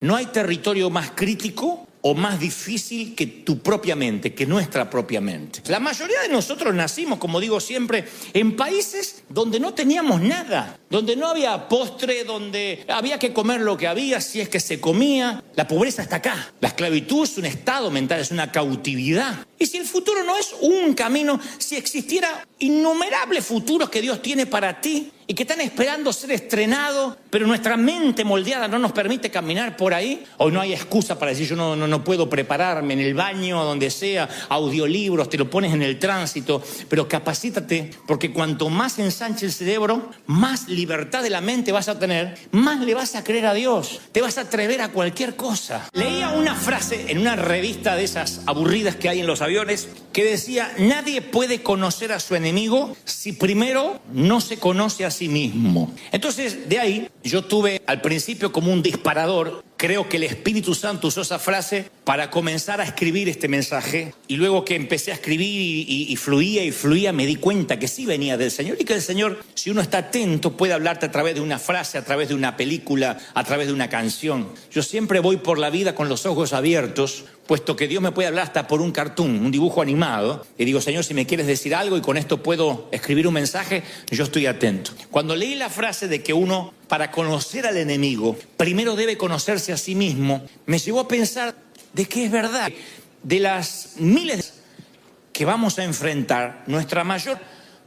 No hay territorio más crítico o más difícil que tu propia mente, que nuestra propia mente. La mayoría de nosotros nacimos, como digo siempre, en países donde no teníamos nada, donde no había postre, donde había que comer lo que había, si es que se comía. La pobreza está acá. La esclavitud es un estado mental, es una cautividad. Y si el futuro no es un camino, si existiera innumerables futuros que Dios tiene para ti y que están esperando ser estrenados, pero nuestra mente moldeada no nos permite caminar por ahí, hoy no hay excusa para decir yo no puedo prepararme en el baño, donde sea, audiolibros, te lo pones en el tránsito, pero capacítate, porque cuanto más ensanche el cerebro, más libertad de la mente vas a tener, más le vas a creer a Dios, te vas a atrever a cualquier cosa. Leía una frase en una revista de esas aburridas que hay en los aviones, que decía: nadie puede conocer a su enemigo si primero no se conoce a sí mismo. Entonces, de ahí, yo tuve al principio como un disparador. Creo que el Espíritu Santo usó esa frase para comenzar a escribir este mensaje. Y luego que empecé a escribir y fluía, me di cuenta que sí venía del Señor. Y que el Señor, si uno está atento, puede hablarte a través de una frase, a través de una película, a través de una canción. Yo siempre voy por la vida con los ojos abiertos, puesto que Dios me puede hablar hasta por un cartoon, un dibujo animado. Y digo: Señor, si me quieres decir algo y con esto puedo escribir un mensaje, yo estoy atento. Cuando leí la frase de que uno, para conocer al enemigo, primero debe conocerse a sí mismo, me llevó a pensar de que es verdad. De las miles que vamos a enfrentar, nuestra mayor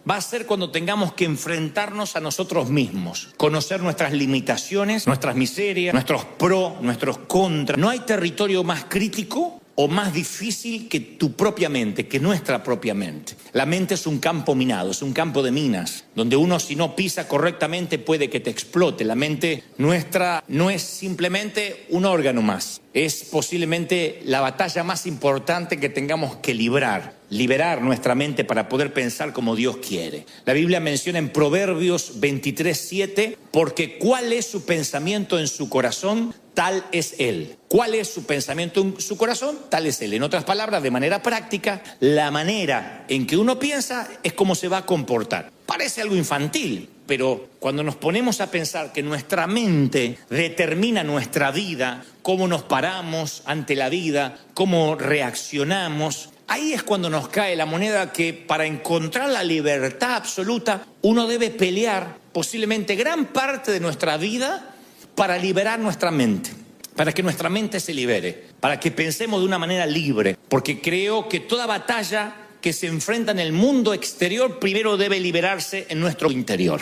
va a ser cuando tengamos que enfrentarnos a nosotros mismos, conocer nuestras limitaciones, nuestras miserias, nuestros pros, nuestros contras. No hay territorio más crítico o más difícil que tu propia mente, que nuestra propia mente. La mente es un campo minado, es un campo de minas, donde uno, si no pisa correctamente, puede que te explote. La mente nuestra no es simplemente un órgano más, es posiblemente la batalla más importante que tengamos que liberar nuestra mente para poder pensar como Dios quiere. La Biblia menciona en Proverbios 23:7, porque ¿cuál es su pensamiento en su corazón? Tal es Él. ¿Cuál es su pensamiento en su corazón? Tal es Él. En otras palabras, de manera práctica, la manera en que uno piensa es cómo se va a comportar. Parece algo infantil, pero cuando nos ponemos a pensar que nuestra mente determina nuestra vida, cómo nos paramos ante la vida, cómo reaccionamos, ahí es cuando nos cae la moneda que para encontrar la libertad absoluta, uno debe pelear posiblemente gran parte de nuestra vida para liberar nuestra mente, para que nuestra mente se libere, para que pensemos de una manera libre, porque creo que toda batalla que se enfrenta en el mundo exterior primero debe liberarse en nuestro interior.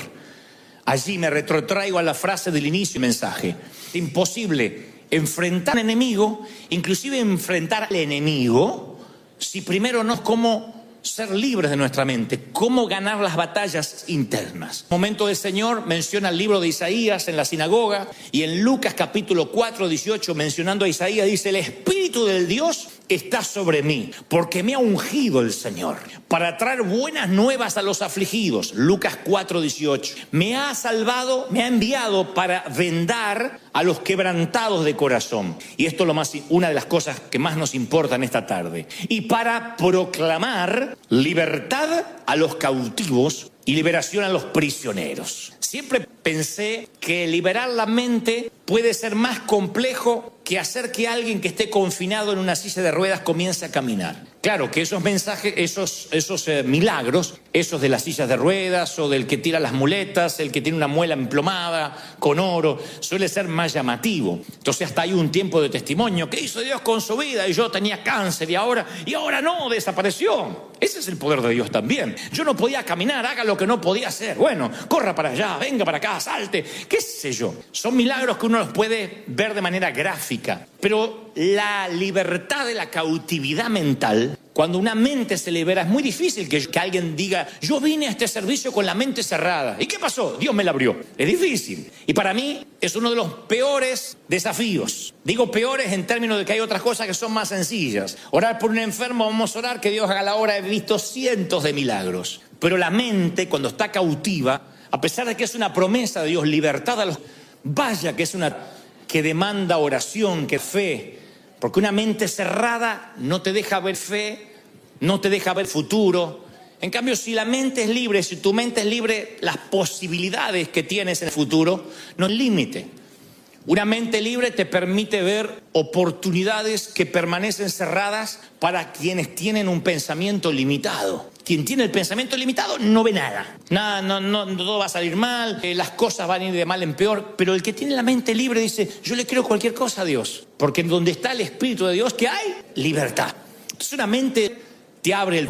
Allí me retrotraigo a la frase del inicio del mensaje: es imposible enfrentar al enemigo, inclusive enfrentar al enemigo, si primero no es cómo ser libres de nuestra mente, cómo ganar las batallas internas. Momento del Señor menciona el libro de Isaías en la sinagoga, y en Lucas capítulo 4:18, mencionando a Isaías, dice: el Espíritu del Dios está sobre mí, porque me ha ungido el Señor para traer buenas nuevas a los afligidos. Lucas 4:18. Me ha salvado, me ha enviado para vendar a los quebrantados de corazón. Y esto es una de las cosas que más nos importan esta tarde. Y para proclamar libertad a los cautivos y liberación a los prisioneros. Siempre pensé que liberar la mente puede ser más complejo que hacer que alguien que esté confinado en una silla de ruedas comience a caminar. Claro que esos mensajes, esos milagros, esos de las sillas de ruedas o del que tira las muletas, el que tiene una muela emplomada con oro, suele ser más llamativo. Entonces hasta hay un tiempo de testimonio: ¿qué hizo Dios con su vida? Y yo tenía cáncer y ahora no, desapareció. Ese es el poder de Dios también. Yo no podía caminar, haga lo que no podía hacer. Bueno, corra para allá, venga para acá, salte, qué sé yo. Son milagros que uno los puede ver de manera gráfica, pero la libertad de la cautividad mental, cuando una mente se libera, es muy difícil que alguien diga: yo vine a este servicio con la mente cerrada. ¿Y qué pasó? Dios me la abrió. Es difícil. Y para mí es uno de los peores desafíos. Digo peores en términos de que hay otras cosas que son más sencillas. Orar por un enfermo, vamos a orar que Dios haga la obra. He visto cientos de milagros. Pero la mente, cuando está cautiva, a pesar de que es una promesa de Dios, libertad a los... Vaya que es una que demanda oración, que fe. Porque una mente cerrada no te deja ver fe, no te deja ver futuro. En cambio, si la mente es libre, si tu mente es libre, las posibilidades que tienes en el futuro no hay límite. Una mente libre te permite ver oportunidades que permanecen cerradas para quienes tienen un pensamiento limitado. Quien tiene el pensamiento limitado no ve nada. Nada, no, todo va a salir mal, las cosas van a ir de mal en peor. Pero el que tiene la mente libre dice, yo le creo cualquier cosa a Dios. Porque en donde está el Espíritu de Dios, ¿qué hay? Libertad. Entonces una mente te abre el...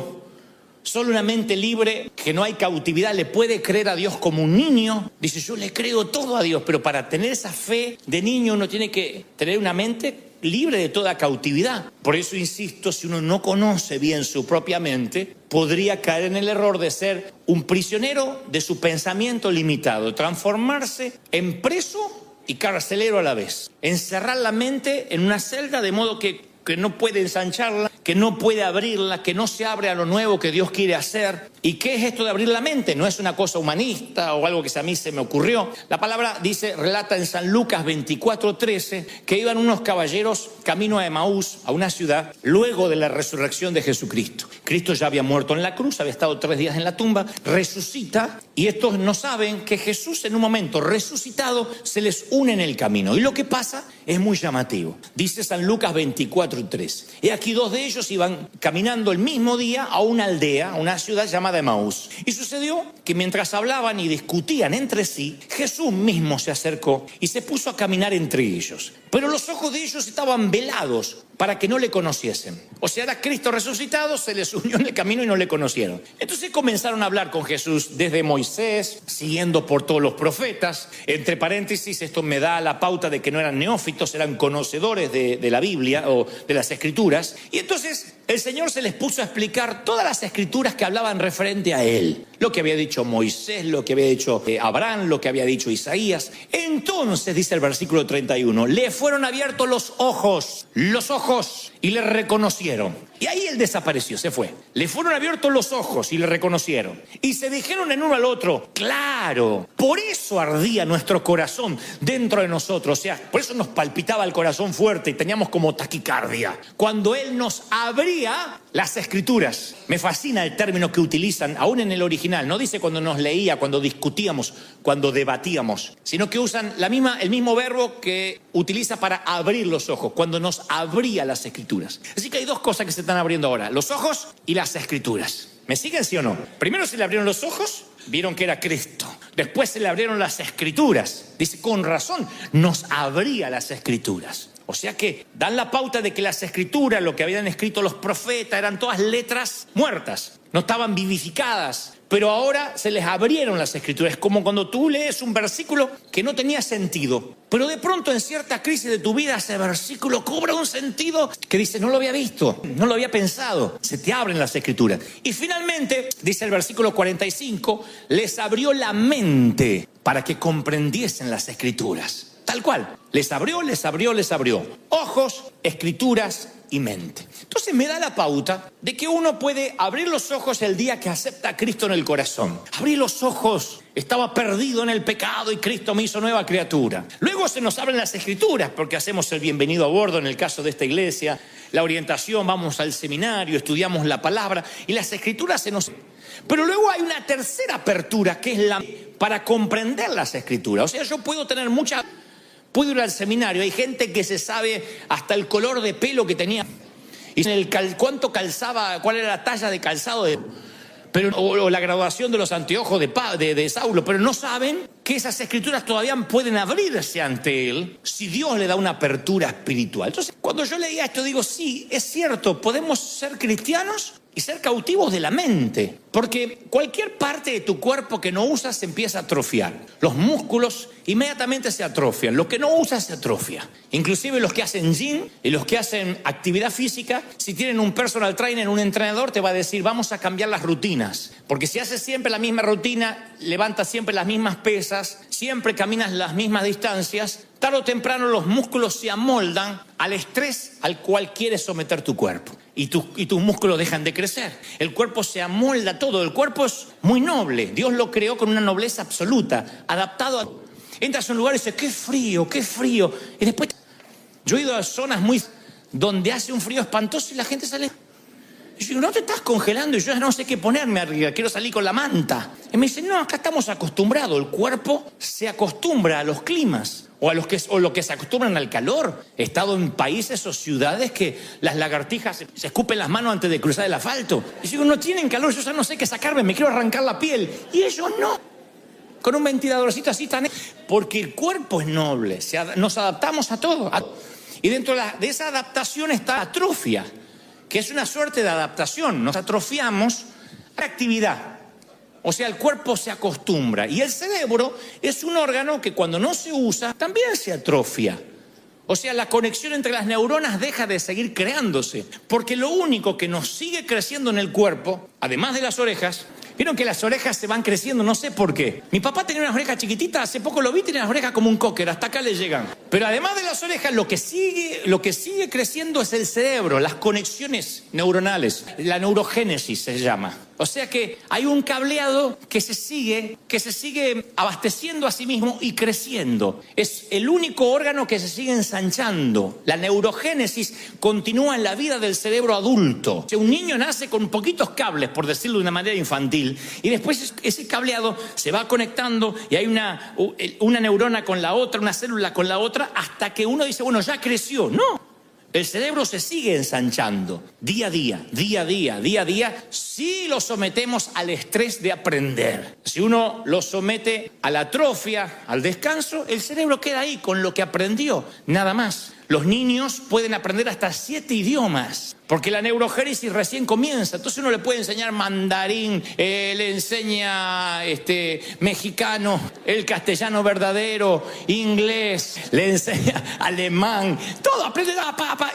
Solo una mente libre, que no hay cautividad, le puede creer a Dios como un niño. Dice, yo le creo todo a Dios, pero para tener esa fe de niño uno tiene que tener una mente libre de toda cautividad. Por eso insisto, si uno no conoce bien su propia mente, podría caer en el error de ser un prisionero de su pensamiento limitado, transformarse en preso y carcelero a la vez. Encerrar la mente en una celda de modo que no puede ensancharla, que no puede abrirla, que no se abre a lo nuevo que Dios quiere hacer. ¿Y qué es esto de abrir la mente? No es una cosa humanista o algo que a mí se me ocurrió. La palabra dice, relata en San Lucas 24:13, que iban unos caballeros camino a Emaús, a una ciudad, luego de la resurrección de Jesucristo. Cristo ya había muerto en la cruz, había estado 3 días en la tumba, resucita, y estos no saben que Jesús en un momento resucitado se les une en el camino. Y lo que pasa es muy llamativo. Dice San Lucas 24:13. He aquí 2 de ellos iban caminando el mismo día a una aldea, a una ciudad llamada Emaús. Y sucedió que mientras hablaban y discutían entre sí, Jesús mismo se acercó y se puso a caminar entre ellos. Pero los ojos de ellos estaban velados para que no le conociesen. O sea, era Cristo resucitado, se les unió en el camino y no le conocieron. Entonces comenzaron a hablar con Jesús desde Moisés, siguiendo por todos los profetas. Entre paréntesis, esto me da la pauta de que no eran neófitos, eran conocedores de la Biblia o de las Escrituras. Y entonces el Señor se les puso a explicar todas las Escrituras que hablaban referente a Él. Lo que había dicho Moisés, lo que había dicho Abraham, lo que había dicho Isaías. Entonces, dice el versículo 31, le fueron abiertos los ojos, y le reconocieron. Y ahí él desapareció, se fue. Le fueron abiertos los ojos y le reconocieron. Y se dijeron en uno al otro, claro, por eso ardía nuestro corazón dentro de nosotros. O sea, por eso nos palpitaba el corazón fuerte y teníamos como taquicardia. Cuando él nos abría las Escrituras. Me fascina el término que utilizan, aún en el original. No dice cuando nos leía, cuando discutíamos, cuando debatíamos, sino que usan el mismo verbo que utiliza para abrir los ojos, cuando nos abría las Escrituras. Así que hay 2 cosas que se están abriendo ahora, los ojos y las Escrituras. ¿Me siguen, sí o no? Primero se le abrieron los ojos, vieron que era Cristo. Después se le abrieron las Escrituras. Dice, con razón, nos abría las Escrituras. O sea que dan la pauta de que las Escrituras, lo que habían escrito los profetas, eran todas letras muertas, no estaban vivificadas. Pero ahora se les abrieron las Escrituras. Es como cuando tú lees un versículo que no tenía sentido, pero de pronto en cierta crisis de tu vida ese versículo cobra un sentido que dices, no lo había visto, no lo había pensado. Se te abren las Escrituras. Y finalmente, dice el versículo 45, les abrió la mente para que comprendiesen las Escrituras. Tal cual, les abrió. Ojos, Escrituras y mente. Entonces me da la pauta de que uno puede abrir los ojos el día que acepta a Cristo en el corazón. Abrí los ojos, estaba perdido en el pecado y Cristo me hizo nueva criatura. Luego se nos abren las Escrituras porque hacemos el bienvenido a bordo en el caso de esta iglesia, la orientación, vamos al seminario, estudiamos la palabra y las Escrituras se nos... Pero luego hay una tercera apertura que es para comprender las Escrituras. O sea, yo puedo tener puedo ir al seminario, hay gente que se sabe hasta el color de pelo que tenía y cuánto calzaba, cuál era la talla de calzado o la graduación de los anteojos de Saulo, pero no saben que esas Escrituras todavía pueden abrirse ante él si Dios le da una apertura espiritual. Entonces, cuando yo leía esto digo, sí, es cierto, podemos ser cristianos y ser cautivos de la mente, porque cualquier parte de tu cuerpo que no usas se empieza a atrofiar. Los músculos inmediatamente se atrofian, lo que no usas se atrofia. Inclusive los que hacen gym y los que hacen actividad física, si tienen un personal trainer, un entrenador, te va a decir, vamos a cambiar las rutinas, porque si haces siempre la misma rutina, levantas siempre las mismas pesas, siempre caminas las mismas distancias, tarde o temprano los músculos se amoldan al estrés al cual quieres someter tu cuerpo. Y tus músculos dejan de crecer. El cuerpo se amolda todo. El cuerpo es muy noble. Dios lo creó con una nobleza absoluta, adaptado a... Entras a un lugar y dices, qué frío. Y después, yo he ido a zonas donde hace un frío espantoso y la gente sale... Y yo digo, no te estás congelando, y yo ya no sé qué ponerme arriba, quiero salir con la manta. Y me dice, no, acá estamos acostumbrados, el cuerpo se acostumbra a los climas. O lo que se acostumbran al calor. He estado en países o ciudades que las lagartijas se escupen las manos antes de cruzar el asfalto. Y yo digo, no tienen calor, yo ya no sé qué sacarme, me quiero arrancar la piel. Y ellos no. Con un ventiladorcito así tan... Porque el cuerpo es noble, nos adaptamos a todo. Y dentro de esa adaptación está la atrofia, que es una suerte de adaptación. Nos atrofiamos a la actividad. O sea, el cuerpo se acostumbra. Y el cerebro es un órgano que cuando no se usa, también se atrofia. O sea, la conexión entre las neuronas deja de seguir creándose. Porque lo único que nos sigue creciendo en el cuerpo, además de las orejas... Vieron que las orejas se van creciendo, no sé por qué. Mi papá tenía unas orejas chiquititas, hace poco lo vi, tenía las orejas como un cocker, hasta acá le llegan. Pero además de las orejas, lo que sigue creciendo es el cerebro, las conexiones neuronales, la neurogénesis se llama. O sea que hay un cableado que se sigue abasteciendo a sí mismo y creciendo. Es el único órgano que se sigue ensanchando. La neurogénesis continúa en la vida del cerebro adulto. O sea, un niño nace con poquitos cables, por decirlo de una manera infantil, y después ese cableado se va conectando y hay una neurona con la otra, una célula con la otra, hasta que uno dice, bueno, ya creció. No. El cerebro se sigue ensanchando día a día, si lo sometemos al estrés de aprender. Si uno lo somete a la atrofia, al descanso, el cerebro queda ahí con lo que aprendió, nada más. Los niños pueden aprender hasta 7 idiomas, porque la neurogénesis recién comienza. Entonces uno le puede enseñar mandarín, le enseña mexicano, el castellano verdadero, inglés, le enseña alemán, todo aprende.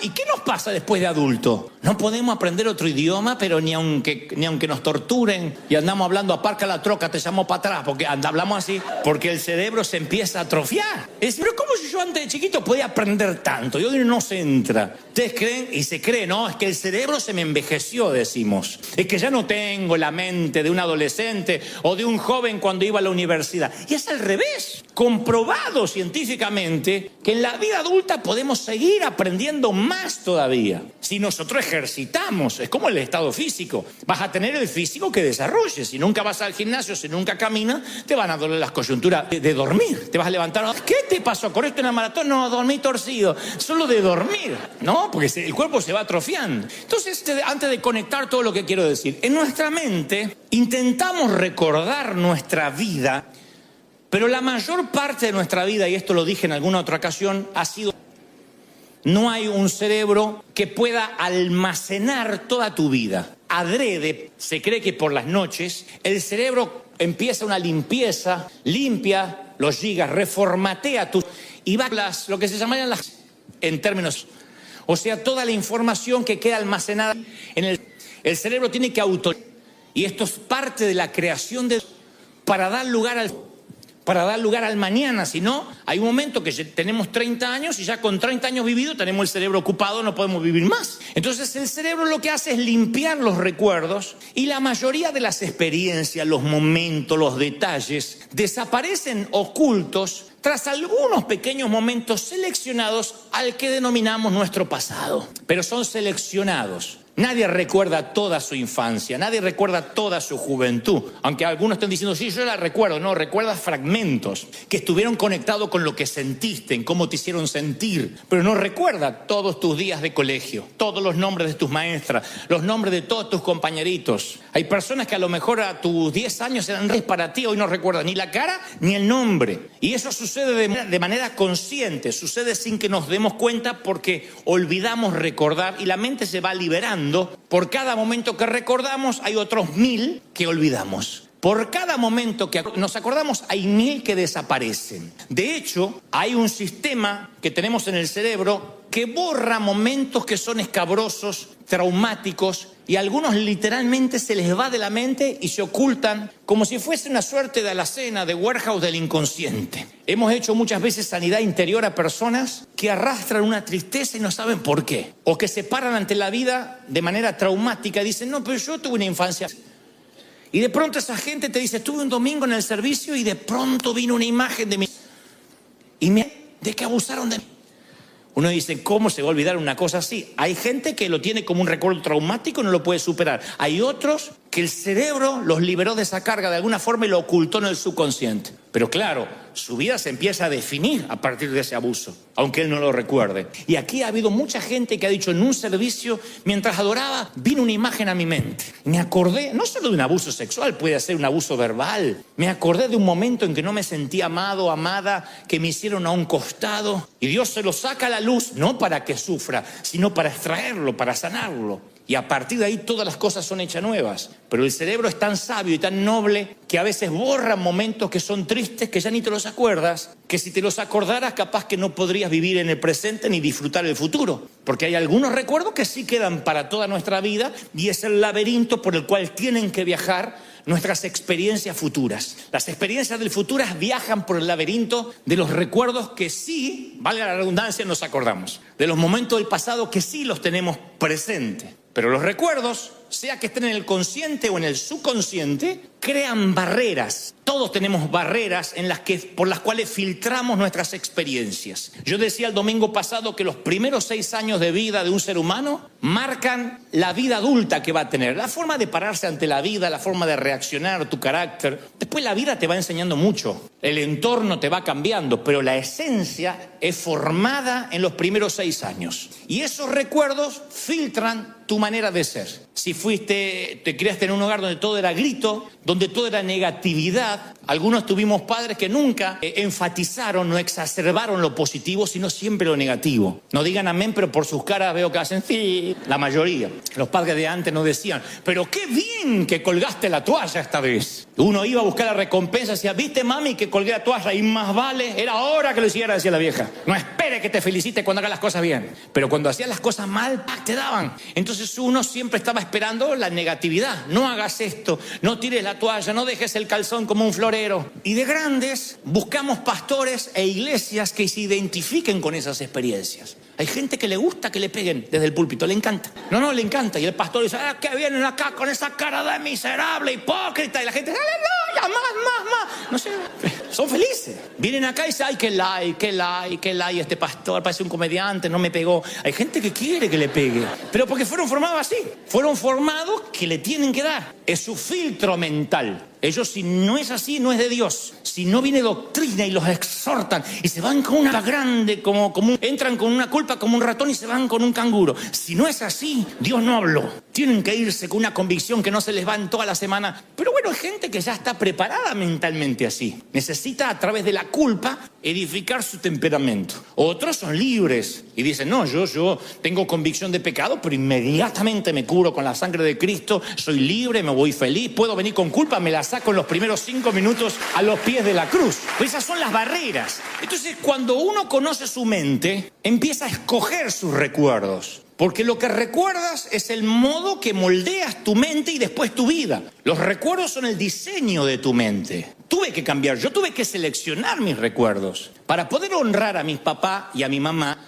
¿Y qué nos pasa después de adulto? No podemos aprender otro idioma, pero ni aunque nos torturen y andamos hablando, aparca la troca, te llamo para atrás, porque hablamos así, porque el cerebro se empieza a atrofiar. Pero ¿cómo si yo antes de chiquito podía aprender tanto? Y hoy no se entra. Ustedes creen y se cree, ¿no? Es que el cerebro se me envejeció, decimos. Es que ya no tengo la mente de un adolescente o de un joven cuando iba a la universidad. Y es al revés. Comprobado científicamente que en la vida adulta podemos seguir aprendiendo más todavía. Si nosotros ejercitamos, es como el estado físico. Vas a tener el físico que desarrolles. Si nunca vas al gimnasio, si nunca caminas, te van a doler las coyunturas de dormir. Te vas a levantar. ¿Qué te pasó? ¿Corriste una maratón? No, dormí torcido. Solo de dormir, ¿no? Porque el cuerpo se va atrofiando. Entonces, antes de conectar todo lo que quiero decir, en nuestra mente intentamos recordar nuestra vida, pero la mayor parte de nuestra vida, y esto lo dije en alguna otra ocasión, ha sido... No hay un cerebro que pueda almacenar toda tu vida. Adrede, se cree que por las noches, el cerebro empieza una limpieza, limpia los gigas, reformatea tus... Y va lo que se llamarían las... En términos... O sea, toda la información que queda almacenada en el cerebro tiene que y esto es parte de la creación para dar lugar al mañana. Si no, hay un momento que tenemos 30 años y ya con 30 años vividos tenemos el cerebro ocupado, no podemos vivir más. Entonces el cerebro lo que hace es limpiar los recuerdos y la mayoría de las experiencias, los momentos, los detalles desaparecen ocultos tras algunos pequeños momentos seleccionados al que denominamos nuestro pasado. Pero son seleccionados. Nadie recuerda toda su infancia, nadie recuerda toda su juventud. Aunque algunos estén diciendo, sí, yo la recuerdo. No, recuerdas fragmentos que estuvieron conectados con lo que sentiste, en cómo te hicieron sentir. Pero no recuerda todos tus días de colegio, todos los nombres de tus maestras, los nombres de todos tus compañeritos. Hay personas que a lo mejor a tus 10 años eran reyes para ti, hoy no recuerdan ni la cara ni el nombre. Y eso sucede de manera consciente, sucede sin que nos demos cuenta porque olvidamos recordar y la mente se va liberando. Por cada momento que recordamos hay otros 1000 que olvidamos. Por cada momento que nos acordamos hay 1000 que desaparecen. De hecho, hay un sistema que tenemos en el cerebro que borra momentos que son escabrosos, traumáticos, y algunos literalmente se les va de la mente y se ocultan como si fuese una suerte de alacena, de warehouse del inconsciente. Hemos hecho muchas veces sanidad interior a personas que arrastran una tristeza y no saben por qué. O que se paran ante la vida de manera traumática y dicen, no, pero yo tuve una infancia. Y de pronto esa gente te dice, estuve un domingo en el servicio y de pronto vino una imagen de mí. ¿De que abusaron de mí? Uno dice, ¿cómo se va a olvidar una cosa así? Hay gente que lo tiene como un recuerdo traumático y no lo puede superar. Hay otros que el cerebro los liberó de esa carga de alguna forma y lo ocultó en el subconsciente. Pero claro, su vida se empieza a definir a partir de ese abuso, aunque él no lo recuerde. Y aquí ha habido mucha gente que ha dicho en un servicio, mientras adoraba, vino una imagen a mi mente. Me acordé, no solo de un abuso sexual, puede ser un abuso verbal. Me acordé de un momento en que no me sentía amado, amada, que me hicieron a un costado. Y Dios se lo saca a la luz, no para que sufra, sino para extraerlo, para sanarlo. Y a partir de ahí todas las cosas son hechas nuevas. Pero el cerebro es tan sabio y tan noble que a veces borra momentos que son tristes, que ya ni te los acuerdas, que si te los acordaras capaz que no podrías vivir en el presente ni disfrutar el futuro. Porque hay algunos recuerdos que sí quedan para toda nuestra vida y es el laberinto por el cual tienen que viajar nuestras experiencias futuras. Las experiencias del futuro viajan por el laberinto de los recuerdos que sí, valga la redundancia, nos acordamos. De los momentos del pasado que sí los tenemos presentes. Pero los recuerdos, sea que estén en el consciente o en el subconsciente, crean barreras. Todos tenemos barreras por las cuales filtramos nuestras experiencias. Yo decía el domingo pasado que los primeros 6 años de vida de un ser humano marcan la vida adulta que va a tener. La forma de pararse ante la vida, la forma de reaccionar, tu carácter. Después la vida te va enseñando mucho. El entorno te va cambiando, pero la esencia es formada en los primeros 6 años. Y esos recuerdos filtran tu manera de ser. Si te criaste en un hogar donde todo era grito, donde todo era negatividad, algunos tuvimos padres que nunca enfatizaron, no exacerbaron lo positivo, sino siempre lo negativo. No digan amén, pero por sus caras veo que hacen sí. La mayoría. Los padres de antes no decían, pero qué bien que colgaste la toalla esta vez. Uno iba a buscar la recompensa y decía, ¿viste mami que colgué la toalla? Y más vale, era hora que lo hiciera, decía la vieja. No espere que te felicite cuando hagas las cosas bien. Pero cuando hacías las cosas mal, te daban. Entonces uno siempre estaba esperando la negatividad. No hagas esto, no tires la toalla, no dejes el calzón como un florero. Y de grandes buscamos pastores e iglesias que se identifiquen con esas experiencias. Hay gente que le gusta que le peguen desde el púlpito, le encanta. No, le encanta. Y el pastor dice, que vienen acá con esa cara de miserable, hipócrita. Y la gente, aleluya, más. No sé, son felices. Vienen acá y dicen, ay, qué like, este pastor parece un comediante, no me pegó. Hay gente que quiere que le pegue, pero porque fueron formados así. Fueron formados que le tienen que dar. Es su filtro mental. Ellos, si no es así, no es de Dios. Si no viene doctrina y los exhortan y se van con una grande, entran con una culpa como un ratón y se van con un canguro. Si no es así, Dios no habló. Tienen que irse con una convicción que no se les va en toda la semana. Pero bueno, hay gente que ya está preparada mentalmente así. Necesita a través de la culpa edificar su temperamento. Otros son libres y dicen, no, yo tengo convicción de pecado, pero inmediatamente me curo con la sangre de Cristo, soy libre, me voy feliz, puedo venir con culpa, me la saco en los primeros 5 minutos a los pies de la cruz. Pues esas son las barreras. Entonces, cuando uno conoce su mente, empieza a escoger sus recuerdos. Porque lo que recuerdas es el modo que moldeas tu mente y después tu vida. Los recuerdos son el diseño de tu mente. Tuve que cambiar, yo tuve que seleccionar mis recuerdos. Para poder honrar a mi papá y a mi mamá,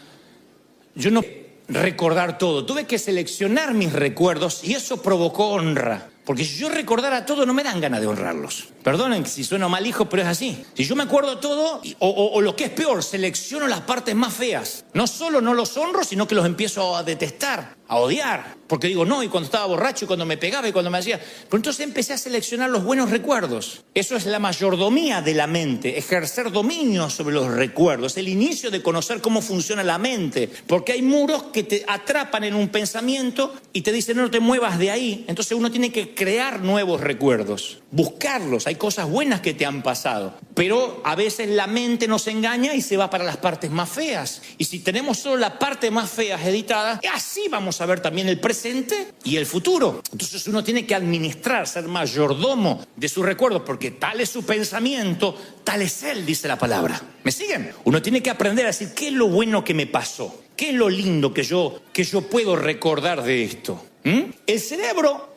yo no recordar todo. Tuve que seleccionar mis recuerdos y eso provocó honra. Porque si yo recordara todo, no me dan ganas de honrarlos. Perdonen si sueno mal hijo, pero es así. Si yo me acuerdo todo, o lo que es peor, selecciono las partes más feas. No solo no los honro, sino que los empiezo a detestar, a odiar. Porque digo, no, y cuando estaba borracho, y cuando me pegaba, y cuando me hacía... Pero entonces empecé a seleccionar los buenos recuerdos. Eso es la mayordomía de la mente, ejercer dominio sobre los recuerdos, el inicio de conocer cómo funciona la mente. Porque hay muros que te atrapan en un pensamiento y te dicen, no te muevas de ahí. Entonces uno tiene que crear nuevos recuerdos, buscarlos. Hay cosas buenas que te han pasado, pero a veces la mente nos engaña y se va para las partes más feas. Y si tenemos solo la parte más fea editada, así vamos a ver también el presente y el futuro. Entonces uno tiene que administrar, ser mayordomo de sus recuerdos, porque tal es su pensamiento, tal es él, dice la palabra. ¿Me siguen? Uno tiene que aprender a decir, ¿qué es lo bueno que me pasó? ¿Qué es lo lindo que yo puedo recordar de esto? El cerebro,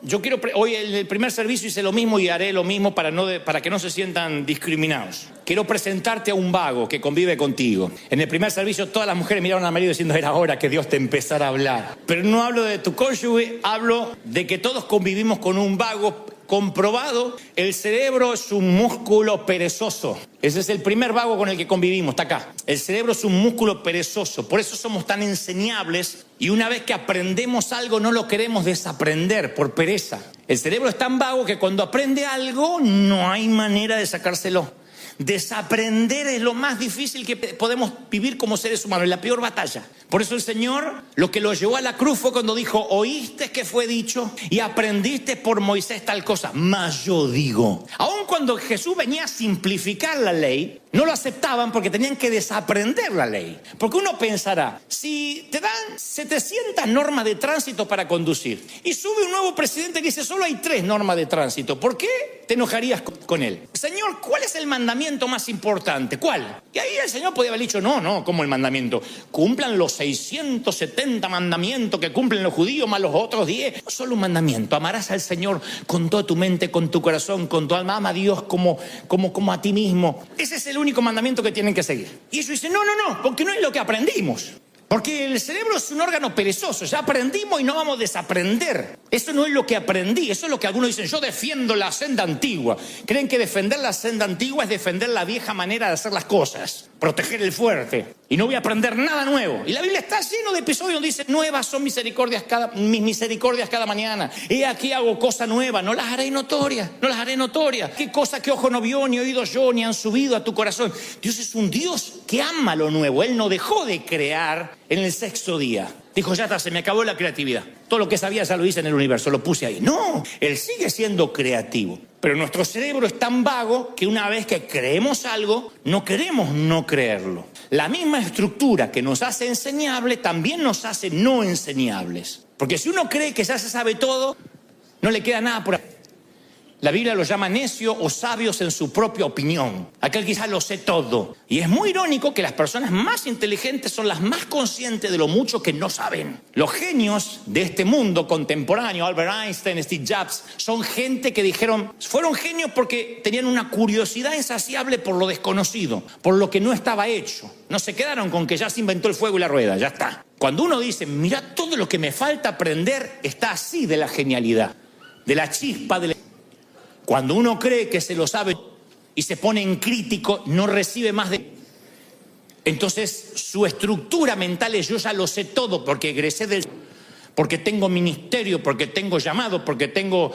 hoy en el primer servicio hice lo mismo y haré lo mismo para que no se sientan discriminados. Quiero presentarte a un vago que convive contigo. En el primer servicio todas las mujeres miraron al marido diciendo, era hora que Dios te empezara a hablar. Pero no hablo de tu cónyuge, hablo de que todos convivimos con un vago comprobado, el cerebro es un músculo perezoso. Ese es el primer vago con el que convivimos, está acá. El cerebro es un músculo perezoso, por eso somos tan enseñables y una vez que aprendemos algo no lo queremos desaprender por pereza. El cerebro es tan vago que cuando aprende algo no hay manera de sacárselo. Desaprender es lo más difícil que podemos vivir como seres humanos, es la peor batalla. Por eso el Señor lo que lo llevó a la cruz fue cuando dijo: oíste que fue dicho y aprendiste por Moisés tal cosa, mas yo digo. Aun cuando Jesús venía a simplificar la ley, no lo aceptaban porque tenían que desaprender la ley. Porque uno pensará, si te dan 700 normas de tránsito para conducir y sube un nuevo presidente que dice solo hay 3 normas de tránsito, ¿por qué te enojarías con él? Señor, ¿cuál es el mandamiento más importante? ¿Cuál? Y ahí el Señor podía haber dicho, no, como el mandamiento. Cumplan los 670 mandamientos que cumplen los judíos más los otros 10. No solo un mandamiento, amarás al Señor con toda tu mente, con tu corazón, con tu alma. Ama a Dios como a ti mismo. Ese es el único mandamiento que tienen que seguir. Y ellos dicen, no, porque no es lo que aprendimos. Porque el cerebro es un órgano perezoso, ya aprendimos y no vamos a desaprender. Eso no es lo que aprendí, eso es lo que algunos dicen, yo defiendo la senda antigua. Creen que defender la senda antigua es defender la vieja manera de hacer las cosas, proteger el fuerte. Y no voy a aprender nada nuevo. Y la Biblia está lleno de episodios donde dice, nuevas son mis misericordias cada mañana. He aquí hago cosa nueva, no las haré notorias. Qué cosa que ojo no vio, ni oído yo, ni han subido a tu corazón. Dios es un Dios que ama lo nuevo. Él no dejó de crear en el 6º día. Dijo, ya está, se me acabó la creatividad. Todo lo que sabía ya lo hice en el universo, lo puse ahí. No, Él sigue siendo creativo. Pero nuestro cerebro es tan vago que una vez que creemos algo, no queremos no creerlo. La misma estructura que nos hace enseñable también nos hace no enseñables. Porque si uno cree que ya se sabe todo, no le queda nada por ahí. La Biblia los llama necios o sabios en su propia opinión. Aquel quizás lo sé todo. Y es muy irónico que las personas más inteligentes son las más conscientes de lo mucho que no saben. Los genios de este mundo contemporáneo, Albert Einstein, Steve Jobs, son gente que fueron genios porque tenían una curiosidad insaciable por lo desconocido, por lo que no estaba hecho. No se quedaron con que ya se inventó el fuego y la rueda, ya está. Cuando uno dice, mira todo lo que me falta aprender, está así de la genialidad, de la chispa, Cuando uno cree que se lo sabe y se pone en crítico, no recibe más de... Entonces, su estructura mental es yo ya lo sé todo porque egresé porque tengo ministerio, porque tengo llamado, porque tengo...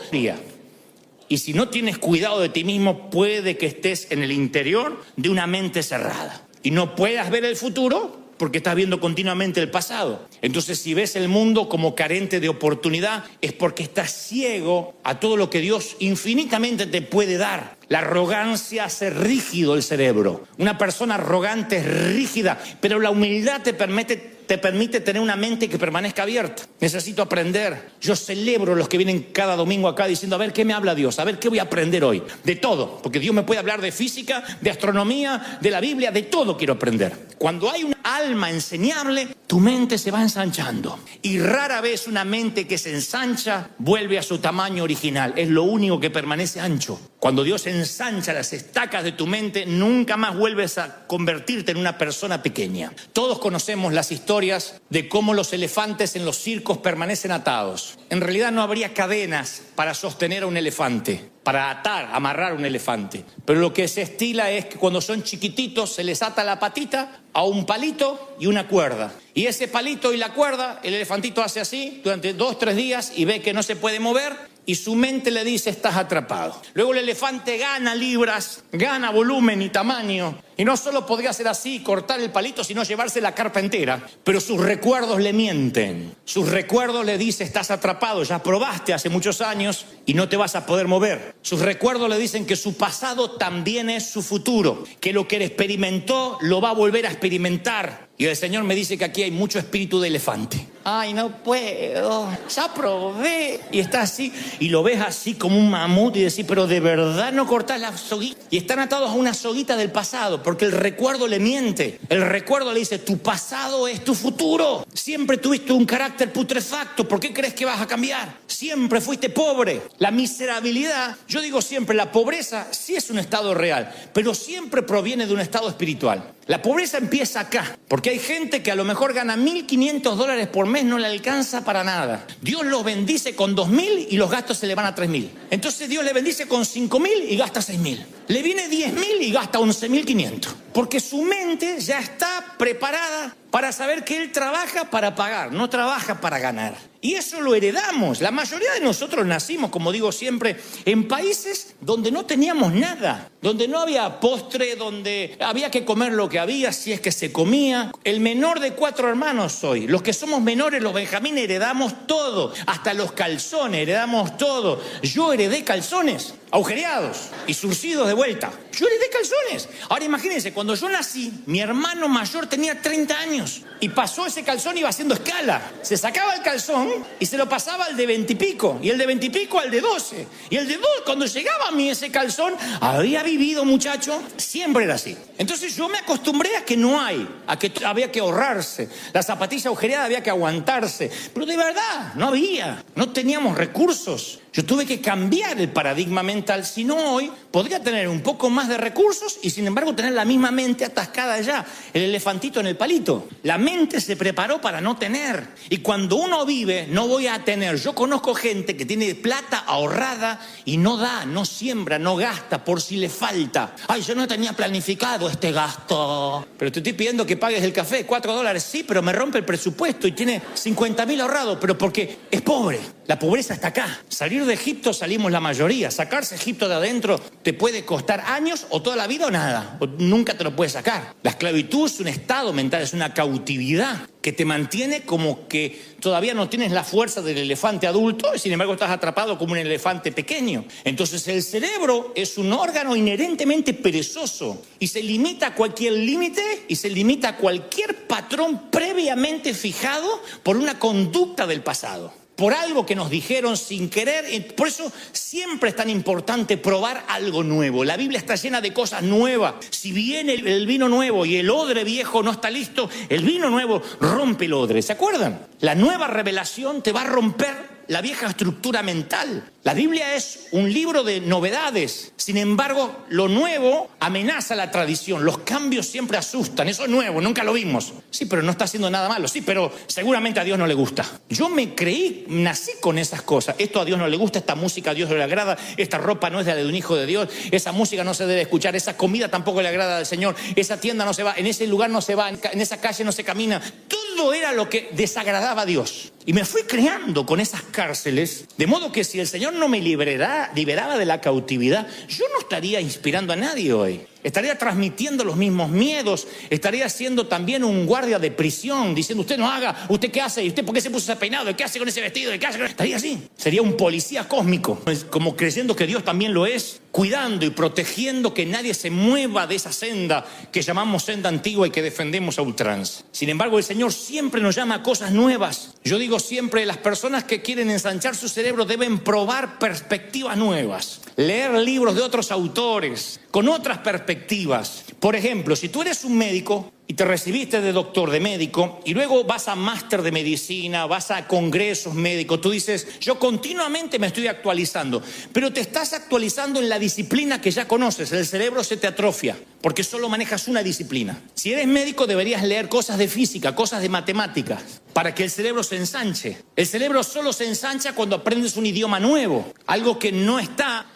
Y si no tienes cuidado de ti mismo, puede que estés en el interior de una mente cerrada y no puedas ver el futuro porque estás viendo continuamente el pasado. Entonces, si ves el mundo como carente de oportunidad, es porque estás ciego a todo lo que Dios infinitamente te puede dar. La arrogancia hace rígido el cerebro. Una persona arrogante es rígida, pero la humildad te permite tener una mente que permanezca abierta. Necesito aprender. Yo celebro los que vienen cada domingo acá diciendo, a ver, ¿qué me habla Dios? A ver, ¿qué voy a aprender hoy? De todo, porque Dios me puede hablar de física, de astronomía, de la Biblia, de todo quiero aprender. Cuando hay una alma enseñable, tu mente se va ensanchando. Y rara vez una mente que se ensancha vuelve a su tamaño original. Es lo único que permanece ancho. Cuando Dios ensancha las estacas de tu mente, nunca más vuelves a convertirte en una persona pequeña. Todos conocemos las historias de cómo los elefantes en los circos permanecen atados. En realidad no habría cadenas para sostener a un elefante, para amarrar a un elefante. Pero lo que se estila es que cuando son chiquititos se les ata la patita a un palito y una cuerda. Y ese palito y la cuerda, el elefantito hace así durante 2-3 días y ve que no se puede mover y su mente le dice, estás atrapado. Luego el elefante gana libras, gana volumen y tamaño. Y no solo podría hacer así, cortar el palito, sino llevarse la carpa entera. Pero sus recuerdos le mienten. Sus recuerdos le dicen, estás atrapado, ya probaste hace muchos años y no te vas a poder mover. Sus recuerdos le dicen que su pasado también es su futuro. Que lo que él experimentó lo va a volver a experimentar. Y el Señor me dice que aquí hay mucho espíritu de elefante. Ay, no puedo, ya probé. Y está así, y lo ves así como un mamut y decís, pero de verdad no cortás la soguita. Y están atados a una soguita del pasado, porque el recuerdo le miente. El recuerdo le dice, tu pasado es tu futuro. Siempre tuviste un carácter putrefacto, ¿por qué crees que vas a cambiar? Siempre fuiste pobre. La miserabilidad, yo digo siempre, la pobreza sí es un estado real, pero siempre proviene de un estado espiritual. La pobreza empieza acá, porque hay gente que a lo mejor gana $1.500 por mes mes no le alcanza para nada. Dios los bendice con 2.000 y los gastos se le van a 3.000. Entonces Dios le bendice con 5.000 y gasta 6.000. Le viene 10.000 y gasta 11.500. Porque su mente ya está preparada para saber que él trabaja para pagar, no trabaja para ganar. Y eso lo heredamos. La mayoría de nosotros nacimos, como digo siempre, en países donde no teníamos nada, donde no había postre, donde había que comer lo que había, si es que se comía. El menor de 4 hermanos soy. Los que somos menores, los benjamines, heredamos todo, hasta los calzones, heredamos todo. Yo heredé calzones agujereados y surcidos de vuelta. Yo heredé calzones. Ahora imagínense, cuando yo nací, mi hermano mayor tenía 30 años y pasó ese calzón, iba haciendo escala. Se sacaba el calzón y se lo pasaba al de 20 y pico, y el de 20 y pico al de 12. Y el de 2, cuando llegaba a mí ese calzón, había vivido, muchacho, siempre era así. Entonces yo me acostumbré a que no hay, a que había que ahorrarse. La zapatilla agujereada había que aguantarse. Pero de verdad, no había, no teníamos recursos. Yo tuve que cambiar el paradigma mental, si no hoy podría tener un poco más de recursos y sin embargo tener la misma mente atascada allá, el elefantito en el palito. La mente se preparó para no tener. Y cuando uno vive, no voy a tener. Yo conozco gente que tiene plata ahorrada y no da, no siembra, no gasta por si le falta. Ay, yo no tenía planificado este gasto. Pero te estoy pidiendo que pagues el café, $4. Sí, pero me rompe el presupuesto y tiene 50.000 ahorrados, pero porque es pobre. La pobreza está acá. Salir de Egipto salimos la mayoría. Sacarse Egipto de adentro te puede costar años o toda la vida o nada. O nunca te lo puedes sacar. La esclavitud es un estado mental, es una cautividad que te mantiene como que todavía no tienes la fuerza del elefante adulto y sin embargo estás atrapado como un elefante pequeño. Entonces el cerebro es un órgano inherentemente perezoso y se limita a cualquier límite y se limita a cualquier patrón previamente fijado por una conducta del pasado, por algo que nos dijeron sin querer. Por eso siempre es tan importante probar algo nuevo. La Biblia está llena de cosas nuevas. Si viene el vino nuevo y el odre viejo no está listo, el vino nuevo rompe el odre. ¿Se acuerdan? La nueva revelación te va a romper la vieja estructura mental. La Biblia es un libro de novedades. Sin embargo, lo nuevo amenaza la tradición. Los cambios siempre asustan. Eso es nuevo, nunca lo vimos. Sí, pero no está haciendo nada malo. Sí, pero seguramente a Dios no le gusta. Yo me creí, nací con esas cosas. Esto a Dios no le gusta, esta música a Dios no le agrada, esta ropa no es la de un hijo de Dios, esa música no se debe escuchar, esa comida tampoco le agrada al Señor, esa tienda no se va, en ese lugar no se va, en esa calle no se camina. Todo era lo que desagradaba a Dios. Y me fui creando con esas cárceles, de modo que si el Señor no me liberaba de la cautividad, yo no estaría inspirando a nadie hoy. Estaría transmitiendo los mismos miedos, estaría siendo también un guardia de prisión, diciendo: usted no haga, usted qué hace, y usted por qué se puso ese peinado, qué hace con ese vestido, qué hace con... Estaría así, sería un policía cósmico, como creyendo que Dios también lo es, cuidando y protegiendo que nadie se mueva de esa senda que llamamos senda antigua y que defendemos a ultranza. Sin embargo, el Señor siempre nos llama a cosas nuevas. Yo digo siempre, las personas que quieren ensanchar su cerebro deben probar perspectivas nuevas, leer libros de otros autores, con otras perspectivas. Por ejemplo, si tú eres un médico y te recibiste de doctor, de médico, y luego vas a máster de medicina, vas a congresos médicos, tú dices: yo continuamente me estoy actualizando, pero te estás actualizando en la disciplina que ya conoces. El cerebro se te atrofia porque solo manejas una disciplina. Si eres médico, deberías leer cosas de física, cosas de matemáticas, para que el cerebro se ensanche. El cerebro solo se ensancha cuando aprendes un idioma nuevo, algo que no está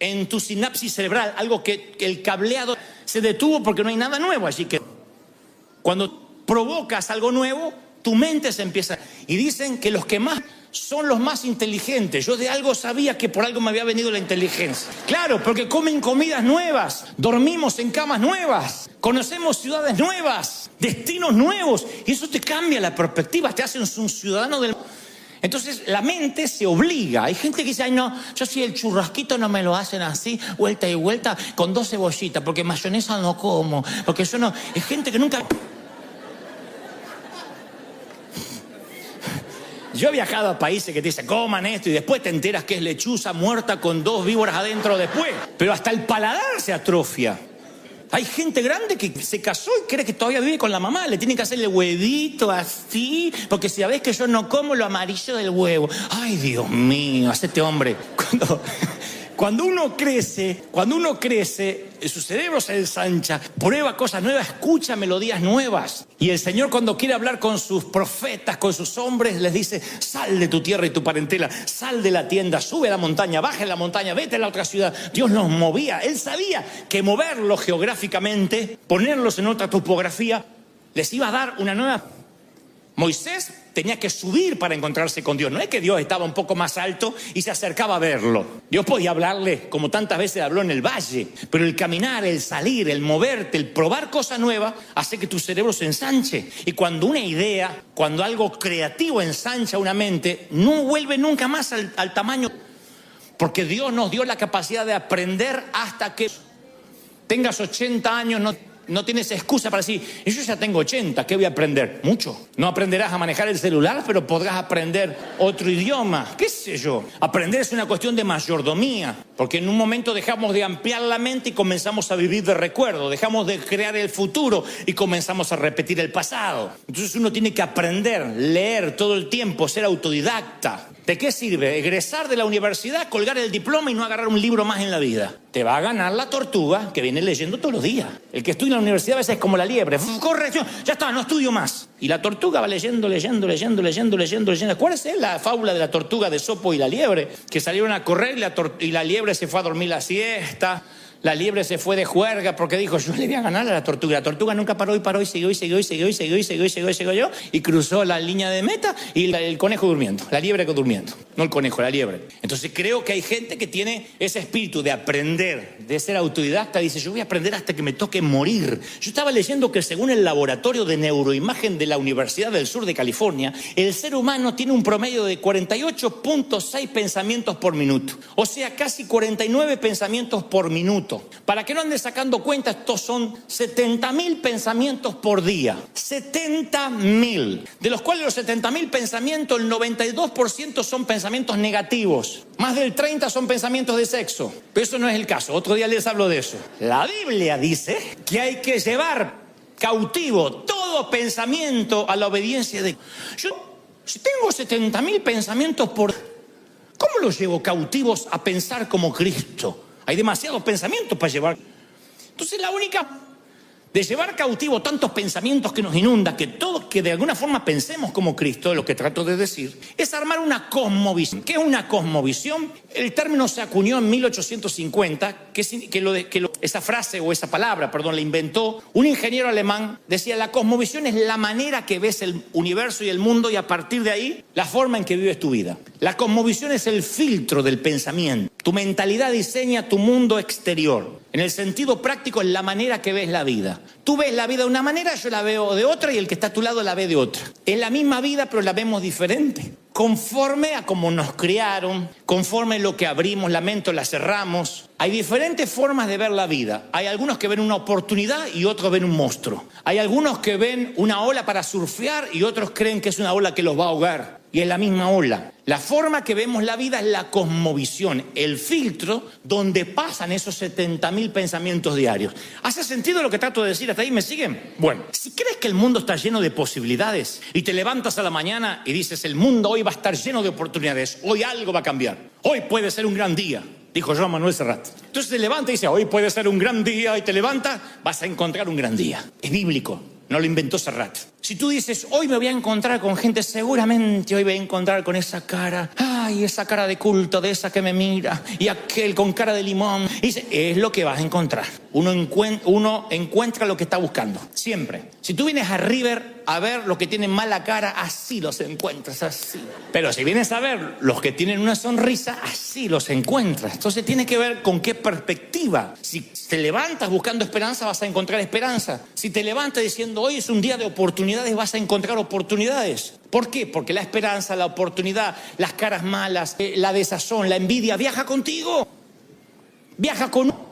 en tu sinapsis cerebral, algo que el cableado se detuvo porque no hay nada nuevo. Así que cuando provocas algo nuevo, tu mente se empieza. Y dicen que los que más son los más inteligentes. Yo de algo sabía, que por algo me había venido la inteligencia. Claro, porque comen comidas nuevas, dormimos en camas nuevas, conocemos ciudades nuevas, destinos nuevos, y eso te cambia la perspectiva, te hace un ciudadano del... Entonces la mente se obliga. Hay gente que dice: ay no, yo si el churrasquito no me lo hacen así, vuelta y vuelta, con 2 cebollitas, porque mayonesa no como, porque yo no... Es gente que nunca... Yo he viajado a países que te dicen: coman esto, y después te enteras que es lechuza muerta con 2 víboras adentro después. Pero hasta el paladar se atrofia. Hay gente grande que se casó y cree que todavía vive con la mamá. Le tienen que hacerle huevito así, porque si sabés que yo no como lo amarillo del huevo. Ay, Dios mío, hacete hombre. Cuando uno crece, su cerebro se ensancha, prueba cosas nuevas, escucha melodías nuevas. Y el Señor, cuando quiere hablar con sus profetas, con sus hombres, les dice: sal de tu tierra y tu parentela, sal de la tienda, sube a la montaña, baja en la montaña, vete a la otra ciudad. Dios los movía. Él sabía que moverlos geográficamente, ponerlos en otra topografía, les iba a dar una nueva... Moisés tenía que subir para encontrarse con Dios. No es que Dios estaba un poco más alto y se acercaba a verlo. Dios podía hablarle como tantas veces habló en el valle, pero el caminar, el salir, el moverte, el probar cosas nuevas hace que tu cerebro se ensanche. Y cuando una idea, cuando algo creativo ensancha una mente, no vuelve nunca más al tamaño. Porque Dios nos dio la capacidad de aprender hasta que tengas 80 años, no tienes excusa para decir: yo ya tengo 80, ¿qué voy a aprender? Mucho. No aprenderás a manejar el celular, pero podrás aprender otro idioma, qué sé yo. Aprender es una cuestión de mayordomía, porque en un momento dejamos de ampliar la mente y comenzamos a vivir de recuerdo, dejamos de crear el futuro y comenzamos a repetir el pasado. Entonces uno tiene que aprender, leer todo el tiempo, ser autodidacta. ¿De qué sirve egresar de la universidad, colgar el diploma y no agarrar un libro más en la vida? Te va a ganar la tortuga que viene leyendo todos los días. El que estudia en la universidad a veces es como la liebre. Corre, ya está, no estudio más. Y la tortuga va leyendo. ¿Cuál es la fábula de la tortuga de Esopo y la liebre? Que salieron a correr y la liebre se fue a dormir la siesta. La liebre se fue de juerga porque dijo: yo le voy a ganar a la tortuga. La tortuga nunca paró y siguió yo, y cruzó la línea de meta, y el conejo durmiendo, la liebre durmiendo, no el conejo, la liebre. Entonces creo que hay gente que tiene ese espíritu de aprender, de ser autodidacta. Dice: yo voy a aprender hasta que me toque morir. Yo estaba leyendo que según el laboratorio de neuroimagen de la Universidad del Sur de California, el ser humano tiene un promedio de 48.6 pensamientos por minuto, o sea, casi 49 pensamientos por minuto. Para que no andes sacando cuentas, estos son 70.000 pensamientos por día. 70.000. De los cuales los 70.000 pensamientos, el 92% son pensamientos negativos. Más del 30% son pensamientos de sexo. Pero eso no es el caso. Otro día les hablo de eso. La Biblia dice que hay que llevar cautivo todo pensamiento a la obediencia de... Si tengo 70.000 pensamientos por... ¿Cómo los llevo cautivos a pensar como Cristo? Hay demasiados pensamientos para llevar. Entonces la única de llevar cautivo tantos pensamientos que nos inunda, que todos, que de alguna forma pensemos como Cristo, lo que trato de decir, es armar una cosmovisión. ¿Qué es una cosmovisión? El término se acuñó en 1850, esa frase o esa palabra, la inventó un ingeniero alemán. Decía: la cosmovisión es la manera que ves el universo y el mundo, y a partir de ahí, la forma en que vives tu vida. La cosmovisión es el filtro del pensamiento. Tu mentalidad diseña tu mundo exterior. En el sentido práctico, es la manera que ves la vida. Tú ves la vida de una manera, yo la veo de otra, y el que está a tu lado la ve de otra. Es la misma vida, pero la vemos diferente. Conforme a cómo nos criaron, conforme a lo que abrimos la mente o la cerramos. Hay diferentes formas de ver la vida. Hay algunos que ven una oportunidad y otros ven un monstruo. Hay algunos que ven una ola para surfear y otros creen que es una ola que los va a ahogar. Y es la misma ola. La forma que vemos la vida es la cosmovisión, el filtro donde pasan esos 70.000 pensamientos diarios. ¿Hace sentido lo que trato de decir? ¿Hasta ahí me siguen? Bueno, si crees que el mundo está lleno de posibilidades y te levantas a la mañana y dices: el mundo hoy va a estar lleno de oportunidades, hoy algo va a cambiar, hoy puede ser un gran día, dijo Joan Manuel Serrat. Entonces te levanta y dice: hoy puede ser un gran día, y te levanta, vas a encontrar un gran día. Es bíblico, no lo inventó Serrat. Si tú dices: hoy me voy a encontrar con gente, seguramente hoy voy a encontrar con esa cara, ay, esa cara de culto, de esa que me mira, y aquel con cara de limón. Y dice: es lo que vas a encontrar. Uno encuentra lo que está buscando, siempre. Si tú vienes a River a ver los que tienen mala cara, así los encuentras, así. Pero si vienes a ver los que tienen una sonrisa, así los encuentras. Entonces tiene que ver con qué perspectiva. Si te levantas buscando esperanza, vas a encontrar esperanza. Si te levantas diciendo: hoy es un día de oportunidades, vas a encontrar oportunidades. ¿Por qué? Porque la esperanza, la oportunidad, las caras malas, la desazón, la envidia, viaja contigo. Viaja con...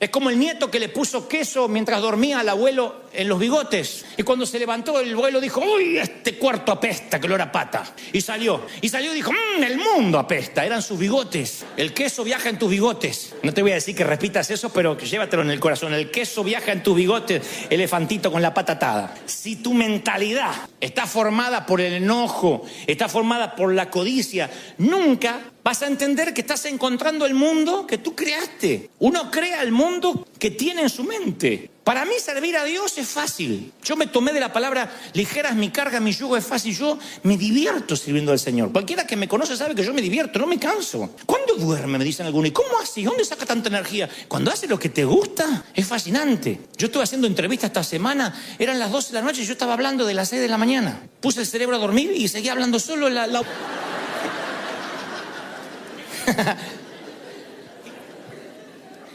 Es como el nieto que le puso queso mientras dormía al abuelo en los bigotes. Y cuando se levantó, el abuelo dijo: uy, este cuarto apesta, que olor a pata. Y salió y dijo: el mundo apesta. Eran sus bigotes. El queso viaja en tus bigotes. No te voy a decir que repitas eso, pero que llévatelo en el corazón. El queso viaja en tus bigotes, elefantito con la pata atada. Si tu mentalidad está formada por el enojo, está formada por la codicia, nunca Vas a entender que estás encontrando el mundo que tú creaste. Uno crea el mundo que tiene en su mente. Para mí servir a Dios es fácil. Yo me tomé de la palabra ligera es mi carga, mi yugo es fácil. Yo me divierto sirviendo al Señor. Cualquiera que me conoce sabe que yo me divierto, no me canso. ¿Cuándo duerme? Me dicen algunos. ¿Y cómo hace? ¿Dónde saca tanta energía? Cuando hace lo que te gusta, es fascinante. Yo estuve haciendo entrevistas esta semana, eran las 12 de la noche y yo estaba hablando de las 6 de la mañana. Puse el cerebro a dormir y seguía hablando solo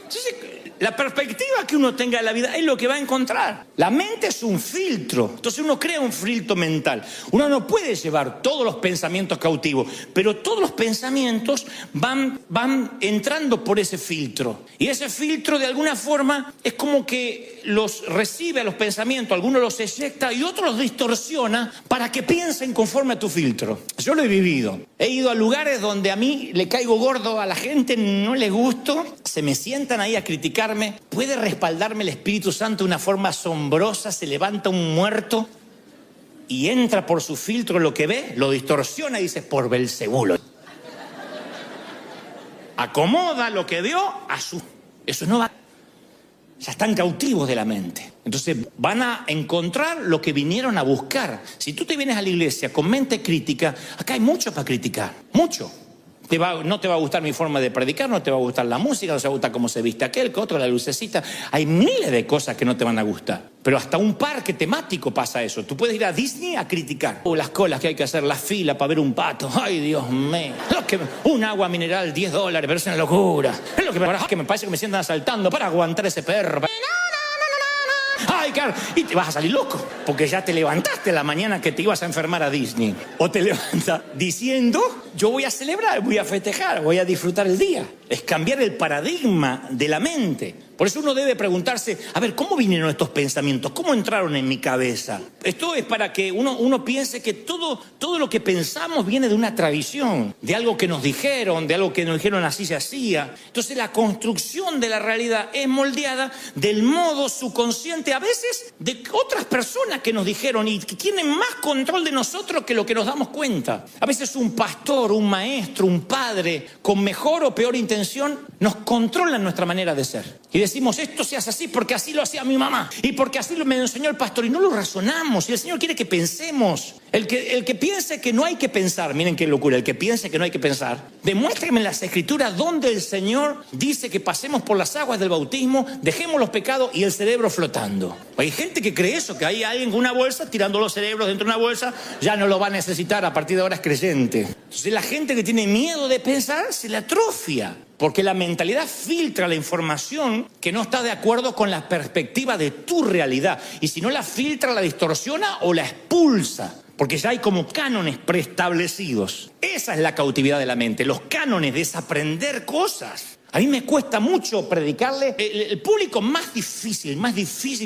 Entonces, la perspectiva que uno tenga de la vida es lo que va a encontrar. La mente es un filtro. Entonces uno crea un filtro mental. Uno no puede llevar todos los pensamientos cautivos, pero todos los pensamientos van entrando por ese filtro. Y ese filtro de alguna forma es como que los recibe a los pensamientos, algunos los eyecta y otros los distorsiona para que piensen conforme a tu filtro. Yo lo he vivido. He ido a lugares donde a mí le caigo gordo a la gente, no les gusto, se me sientan ahí a criticarme. Puede respaldarme el Espíritu Santo de una forma asombrosa, se levanta un muerto y entra por su filtro lo que ve, lo distorsiona y dice, por Belzebú. Acomoda lo que vio a su... Eso no va... Ya están cautivos de la mente. Entonces van a encontrar lo que vinieron a buscar. Si tú te vienes a la iglesia con mente crítica, acá hay mucho para criticar, mucho. No te va a gustar mi forma de predicar, no te va a gustar la música, no te va a gustar cómo se viste aquel, que otro, la lucecita. Hay miles de cosas que no te van a gustar. Pero hasta un parque temático pasa eso. Tú puedes ir a Disney a criticar. O las colas que hay que hacer, la fila para ver un pato. Ay, Dios mío. Un agua mineral, $10, pero es una locura. Es lo que me parece que me sientan asaltando para aguantar ese perro. Ay, claro, y te vas a salir loco, porque ya te levantaste la mañana que te ibas a enfermar a Disney. O te levantas diciendo, yo voy a celebrar, voy a festejar, voy a disfrutar el día. Es cambiar el paradigma de la mente. Por eso uno debe preguntarse, a ver, ¿cómo vinieron estos pensamientos? ¿Cómo entraron en mi cabeza? Esto es para que uno piense que todo lo que pensamos viene de una tradición, de algo que nos dijeron, de algo que nos dijeron así se hacía. Entonces la construcción de la realidad es moldeada del modo subconsciente, a veces de otras personas que nos dijeron y que tienen más control de nosotros que lo que nos damos cuenta. A veces un pastor, un maestro, un padre, con mejor o peor intención, nos controlan nuestra manera de ser. Y decimos, esto se hace así porque así lo hacía mi mamá y porque así me enseñó el pastor, y no lo razonamos. Y el Señor quiere que pensemos. El que piense que no hay que pensar, miren qué locura, el que piense que no hay que pensar, demuéstrenme en las Escrituras donde el Señor dice que pasemos por las aguas del bautismo, dejemos los pecados y el cerebro flotando. Hay gente que cree eso, que hay alguien con una bolsa tirando los cerebros dentro de una bolsa, ya no lo va a necesitar, a partir de ahora es creyente. Entonces la gente que tiene miedo de pensar se le atrofia. Porque la mentalidad filtra la información que no está de acuerdo con la perspectiva de tu realidad. Y si no la filtra, la distorsiona o la expulsa. Porque ya hay como cánones preestablecidos. Esa es la cautividad de la mente. Los cánones de desaprender cosas. A mí me cuesta mucho predicarle. El público más difícil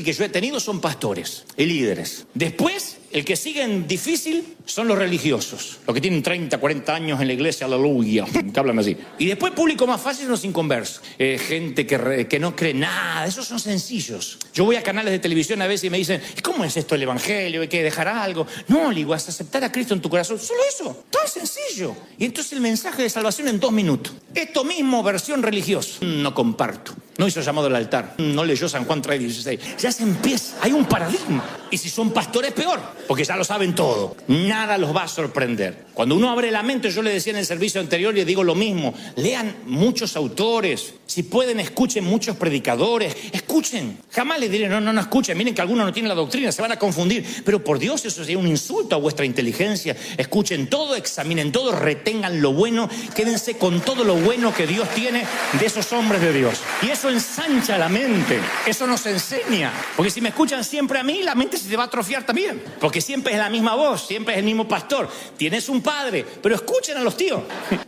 que yo he tenido son pastores y líderes. Después, el que sigue en difícil son los religiosos. Los que tienen 30, 40 años en la iglesia, aleluya, que hablan así. Y después, público más fácil son los inconversos. Gente que no cree nada, esos son sencillos. Yo voy a canales de televisión a veces y me dicen, ¿y cómo es esto el evangelio? ¿Hay que dejar algo? No, le digo, vas a aceptar a Cristo en tu corazón. Solo eso, tan sencillo. Y entonces el mensaje de salvación en 2 minutos. Esto mismo, versión religiosa. No comparto. No hizo llamado al altar. No leyó San Juan 3:16. Ya se empieza. Hay un paradigma. Y si son pastores, peor. Porque ya lo saben todo. Nada los va a sorprender. Cuando uno abre la mente, yo le decía en el servicio anterior y les digo lo mismo. Lean muchos autores. Si pueden, escuchen muchos predicadores. Escuchen. Jamás les diré, no escuchen. Miren que algunos no tienen la doctrina, se van a confundir. Pero por Dios, eso sería un insulto a vuestra inteligencia. Escuchen todo, examinen todo, retengan lo bueno. Quédense con todo lo bueno que Dios tiene de esos hombres de Dios. Y eso ensancha la mente. Eso nos enseña. Porque si me escuchan siempre a mí, la mente se te va a atrofiar también. Porque siempre es la misma voz, siempre es el mismo pastor. Tienes un padre, pero escuchen a los tíos.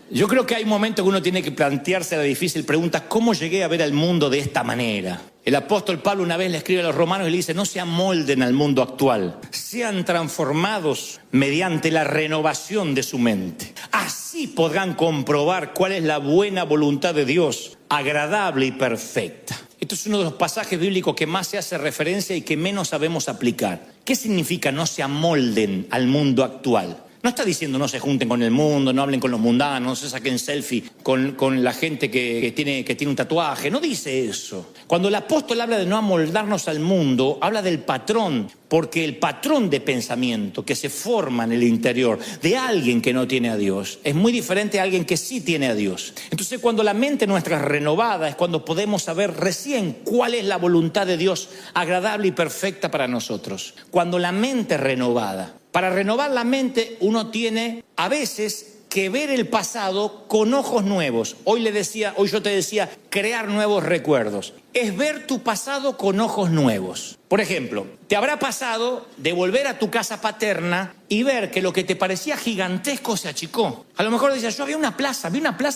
Yo creo que hay momentos que uno tiene que plantearse la difícil pregunta, ¿cómo llegué a ver al mundo de esta manera? El apóstol Pablo una vez le escribe a los romanos y le dice, no se amolden al mundo actual, sean transformados mediante la renovación de su mente. Así podrán comprobar cuál es la buena voluntad de Dios, agradable y perfecta. Esto es uno de los pasajes bíblicos que más se hace referencia y que menos sabemos aplicar. ¿Qué significa no se amolden al mundo actual? No está diciendo no se junten con el mundo, no hablen con los mundanos, no se saquen selfie con la gente que tiene un tatuaje. No dice eso. Cuando el apóstol habla de no amoldarnos al mundo, habla del patrón, porque el patrón de pensamiento que se forma en el interior de alguien que no tiene a Dios es muy diferente a alguien que sí tiene a Dios. Entonces, cuando la mente nuestra es renovada, es cuando podemos saber recién cuál es la voluntad de Dios agradable y perfecta para nosotros. Cuando la mente es renovada. Para renovar la mente, uno tiene a veces que ver el pasado con ojos nuevos. Hoy yo te decía, crear nuevos recuerdos. Es ver tu pasado con ojos nuevos. Por ejemplo, te habrá pasado de volver a tu casa paterna y ver que lo que te parecía gigantesco se achicó. A lo mejor decías, yo vi una plaza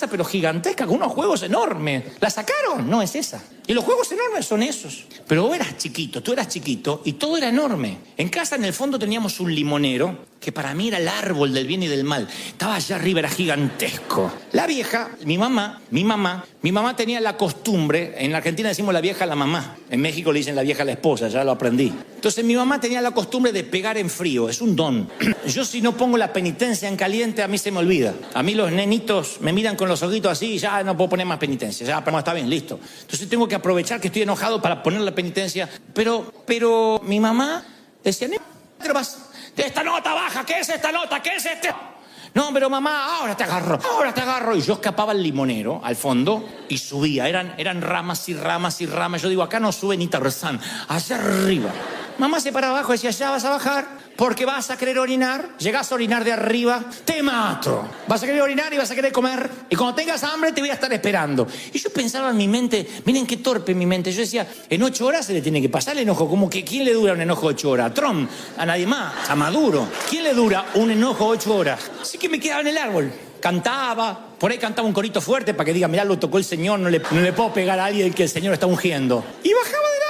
pero gigantesca, con unos juegos enormes. ¿La sacaron? No es esa. Y los juegos enormes son esos. Pero tú eras chiquito y todo era enorme. En casa, en el fondo, teníamos un limonero que para mí era el árbol del bien y del mal. Estaba allá arriba, era gigantesco. La vieja, mi mamá tenía la costumbre, en Argentina decimos la vieja a la mamá, en México le dicen la vieja a la esposa, ya lo aprendí. Entonces mi mamá tenía la costumbre de pegar en frío, es un don. Yo si no pongo la penitencia en caliente, a mí se me olvida. A mí los nenitos me miran con los ojitos así y ya no puedo poner más penitencia, ya está bien, listo. Entonces tengo que aprovechar que estoy enojado para poner la penitencia. Pero mi mamá decía, esta nota baja, ¿qué es esta nota? ¿Qué es este? No, pero mamá, ahora te agarro. Y yo escapaba al limonero, al fondo, y subía. Eran ramas y ramas y ramas. Yo digo, acá no sube ni Tarzán, hacia arriba. Mamá se paraba abajo y decía, ya vas a bajar, porque vas a querer orinar. Llegás a orinar de arriba, te mato. Vas a querer orinar y vas a querer comer. Y cuando tengas hambre te voy a estar esperando. Y yo pensaba en mi mente, miren qué torpe mi mente. Yo decía, en 8 horas se le tiene que pasar el enojo. Como que, ¿quién le dura un enojo 8 horas? ¿A Trump? ¿A nadie más? ¿A Maduro? ¿Quién le dura un enojo 8 horas? Así que me quedaba en el árbol. Cantaba, por ahí cantaba un corito fuerte para que diga, mirá, lo tocó el Señor, no le puedo pegar a alguien que el Señor está ungiendo. Y bajaba del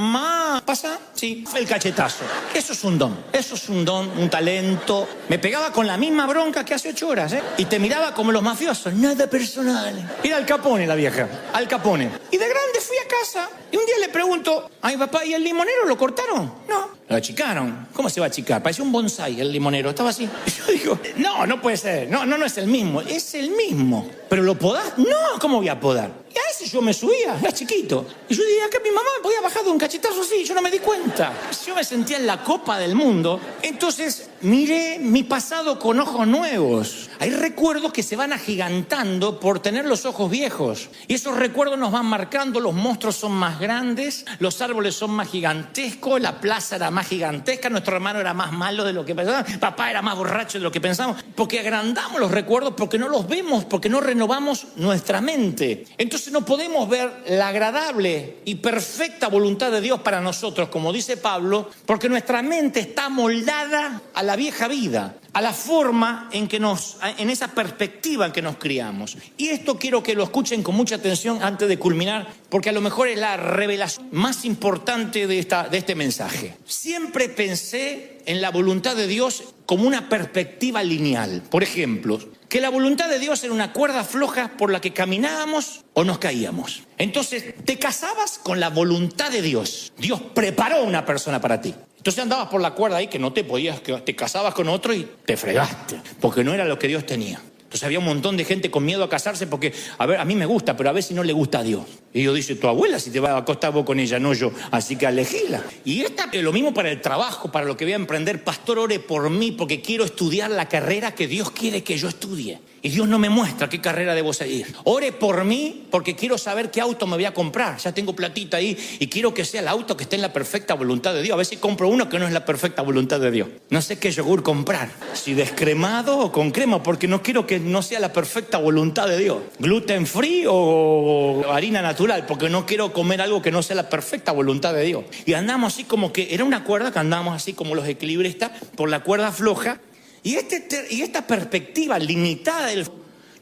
árbol, ¿pasa? Sí, fue el cachetazo. Eso es un don, un talento. Me pegaba con la misma bronca que hace 8 horas, ¿eh? Y te miraba como los mafiosos, nada personal. Era Al Capone la vieja, Al Capone. Y de grande fui a casa y un día le pregunto a mi papá, ¿y el limonero lo cortaron? No. Lo achicaron. ¿Cómo se va a achicar? Parecía un bonsái el limonero. Estaba así. Y yo digo, no puede ser. No es el mismo. Es el mismo. ¿Pero lo podás? No, ¿cómo voy a podar? Y a ese yo me subía. Era chiquito. Y yo dije, acá mi mamá me podía bajar de un cachetazo así. Yo no me di cuenta. Yo me sentía en la copa del mundo. Entonces miré mi pasado con ojos nuevos. Hay recuerdos que se van agigantando por tener los ojos viejos. Y esos recuerdos nos van marcando. Los monstruos son más grandes. Los árboles son más gigantescos. La plaza era más gigantesca, nuestro hermano era más malo de lo que pensábamos, papá era más borracho de lo que pensamos, porque agrandamos los recuerdos, porque no los vemos, porque no renovamos nuestra mente. Entonces no podemos ver la agradable y perfecta voluntad de Dios para nosotros, como dice Pablo, porque nuestra mente está moldada a la vieja vida, a la forma en esa perspectiva en que nos criamos. Y esto quiero que lo escuchen con mucha atención antes de culminar, porque a lo mejor es la revelación más importante de este mensaje. Siempre pensé en la voluntad de Dios como una perspectiva lineal. Por ejemplo, que la voluntad de Dios era una cuerda floja por la que caminábamos o nos caíamos. Entonces, te casabas con la voluntad de Dios. Dios preparó una persona para ti. Entonces andabas por la cuerda ahí que no te podías, que te casabas con otro y te fregaste, porque no era lo que Dios tenía. Entonces había un montón de gente con miedo a casarse porque, a mí me gusta, pero a ver si no le gusta a Dios. Y Dios dice, tu abuela si te va a acostar vos con ella, no yo, así que elegíla. Y lo mismo para el trabajo, para lo que voy a emprender. Pastor, ore por mí porque quiero estudiar la carrera que Dios quiere que yo estudie. Y Dios no me muestra qué carrera debo seguir. Ore por mí porque quiero saber qué auto me voy a comprar. Ya tengo platita ahí y quiero que sea el auto que esté en la perfecta voluntad de Dios. A ver si compro uno que no es la perfecta voluntad de Dios. No sé qué yogur comprar, si descremado o con crema, porque no quiero que no sea la perfecta voluntad de Dios. Gluten free o harina natural, porque no quiero comer algo que no sea la perfecta voluntad de Dios. Y andamos así como que era una cuerda que andábamos así como los equilibristas por la cuerda floja. Y esta perspectiva limitada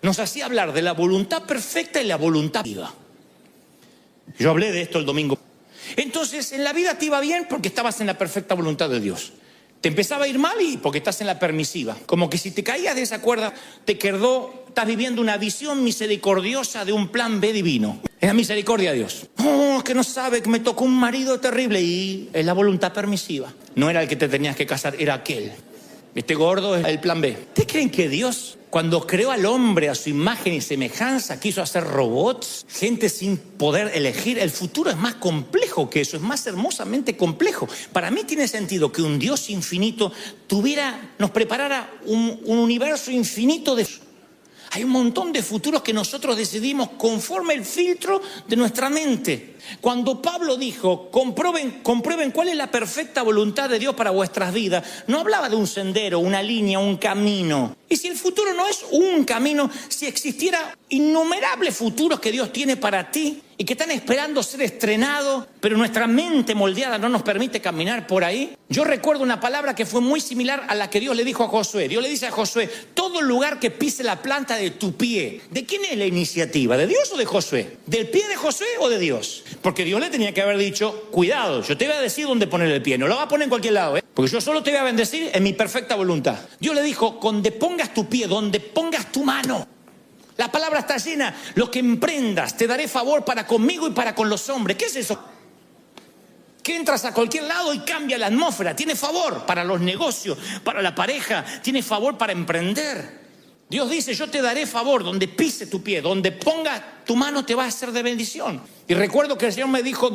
nos hacía hablar de la voluntad perfecta y la voluntad viva. Yo hablé de esto el domingo. Entonces, en la vida te iba bien porque estabas en la perfecta voluntad de Dios. Te empezaba a ir mal y porque estás en la permisiva. Como que si te caías de esa cuerda, estás viviendo una visión misericordiosa de un plan B divino. Es la misericordia de Dios. Oh, que no sabe que me tocó un marido terrible y es la voluntad permisiva. No era el que te tenías que casar, era aquel. Este gordo es el plan B. ¿Ustedes creen que Dios, cuando creó al hombre a su imagen y semejanza, quiso hacer robots, gente sin poder elegir? El futuro es más complejo que eso, es más hermosamente complejo. Para mí tiene sentido que un Dios infinito nos preparara un universo infinito de... Hay un montón de futuros que nosotros decidimos conforme el filtro de nuestra mente. Cuando Pablo dijo, comprueben cuál es la perfecta voluntad de Dios para vuestras vidas, no hablaba de un sendero, una línea, un camino. Y si el futuro no es un camino, si existiera innumerables futuros que Dios tiene para ti y que están esperando ser estrenados, pero nuestra mente moldeada no nos permite caminar por ahí. Yo recuerdo una palabra que fue muy similar a la que Dios le dijo a Josué. Dios le dice a Josué, todo lugar que pise la planta de tu pie. ¿De quién es la iniciativa? ¿De Dios o de Josué? ¿Del pie de Josué o de Dios? Porque Dios le tenía que haber dicho, cuidado, yo te voy a decir dónde poner el pie. No lo vas a poner en cualquier lado, porque yo solo te voy a bendecir en mi perfecta voluntad. Dios le dijo, donde pongas tu pie, donde pongas tu mano. La palabra está llena. Lo que emprendas, te daré favor para conmigo y para con los hombres. ¿Qué es eso? Que entras a cualquier lado y cambia la atmósfera. Tiene favor para los negocios, para la pareja. Tiene favor para emprender. Dios dice, yo te daré favor donde pise tu pie, donde pongas tu mano te va a ser de bendición. Y recuerdo que el Señor me dijo,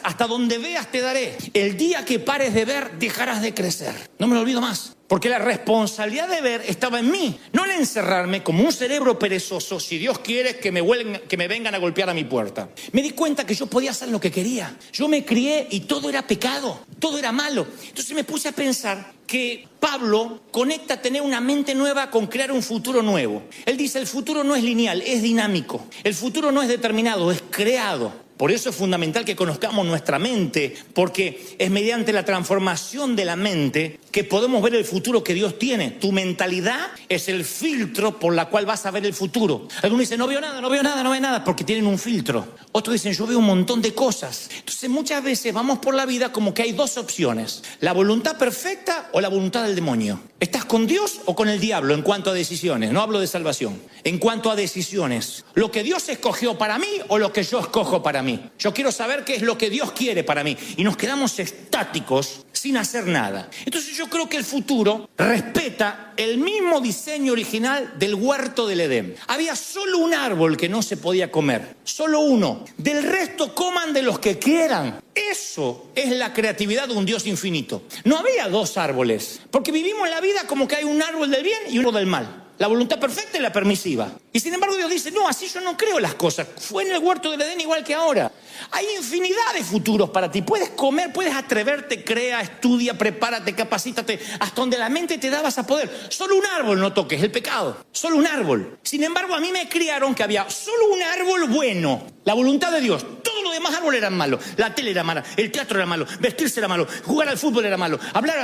hasta donde veas te daré. El día que pares de ver, dejarás de crecer. No me lo olvido más. Porque la responsabilidad de ver estaba en mí, no en encerrarme como un cerebro perezoso, si Dios quiere que me vengan a golpear a mi puerta. Me di cuenta que yo podía hacer lo que quería. Yo me crié y todo era pecado, todo era malo. Entonces me puse a pensar que Pablo conecta tener una mente nueva con crear un futuro nuevo. Él dice, el futuro no es lineal, es dinámico. El futuro no es determinado, es creado. Por eso es fundamental que conozcamos nuestra mente, porque es mediante la transformación de la mente que podemos ver el futuro que Dios tiene. Tu mentalidad es el filtro por la cual vas a ver el futuro. Algunos dicen, no veo nada, porque tienen un filtro. Otros dicen, yo veo un montón de cosas. Entonces muchas veces vamos por la vida como que hay dos opciones, la voluntad perfecta o la voluntad del demonio. ¿Estás con Dios o con el diablo en cuanto a decisiones? No hablo de salvación. En cuanto a decisiones, ¿lo que Dios escogió para mí o lo que yo escojo para mí? Yo quiero saber qué es lo que Dios quiere para mí. Y nos quedamos estáticos sin hacer nada. Entonces yo creo que el futuro respeta el mismo diseño original del huerto del Edén. Había solo un árbol que no se podía comer. Solo uno. Del resto coman de los que quieran. Eso es la creatividad de un Dios infinito. No había dos árboles. Porque vivimos la vida como que hay un árbol del bien y un árbol del mal. La voluntad perfecta y la permisiva. Y sin embargo Dios dice, no, así yo no creo las cosas. Fue en el huerto del Edén igual que ahora. Hay infinidad de futuros para ti. Puedes comer, puedes atreverte, crea, estudia, prepárate, capacítate. Hasta donde la mente te da vas a poder. Solo un árbol no toques, el pecado. Solo un árbol. Sin embargo, a mí me criaron que había solo un árbol bueno. La voluntad de Dios. Todos los demás árboles eran malos. La tele era mala, el teatro era malo, vestirse era malo, jugar al fútbol era malo,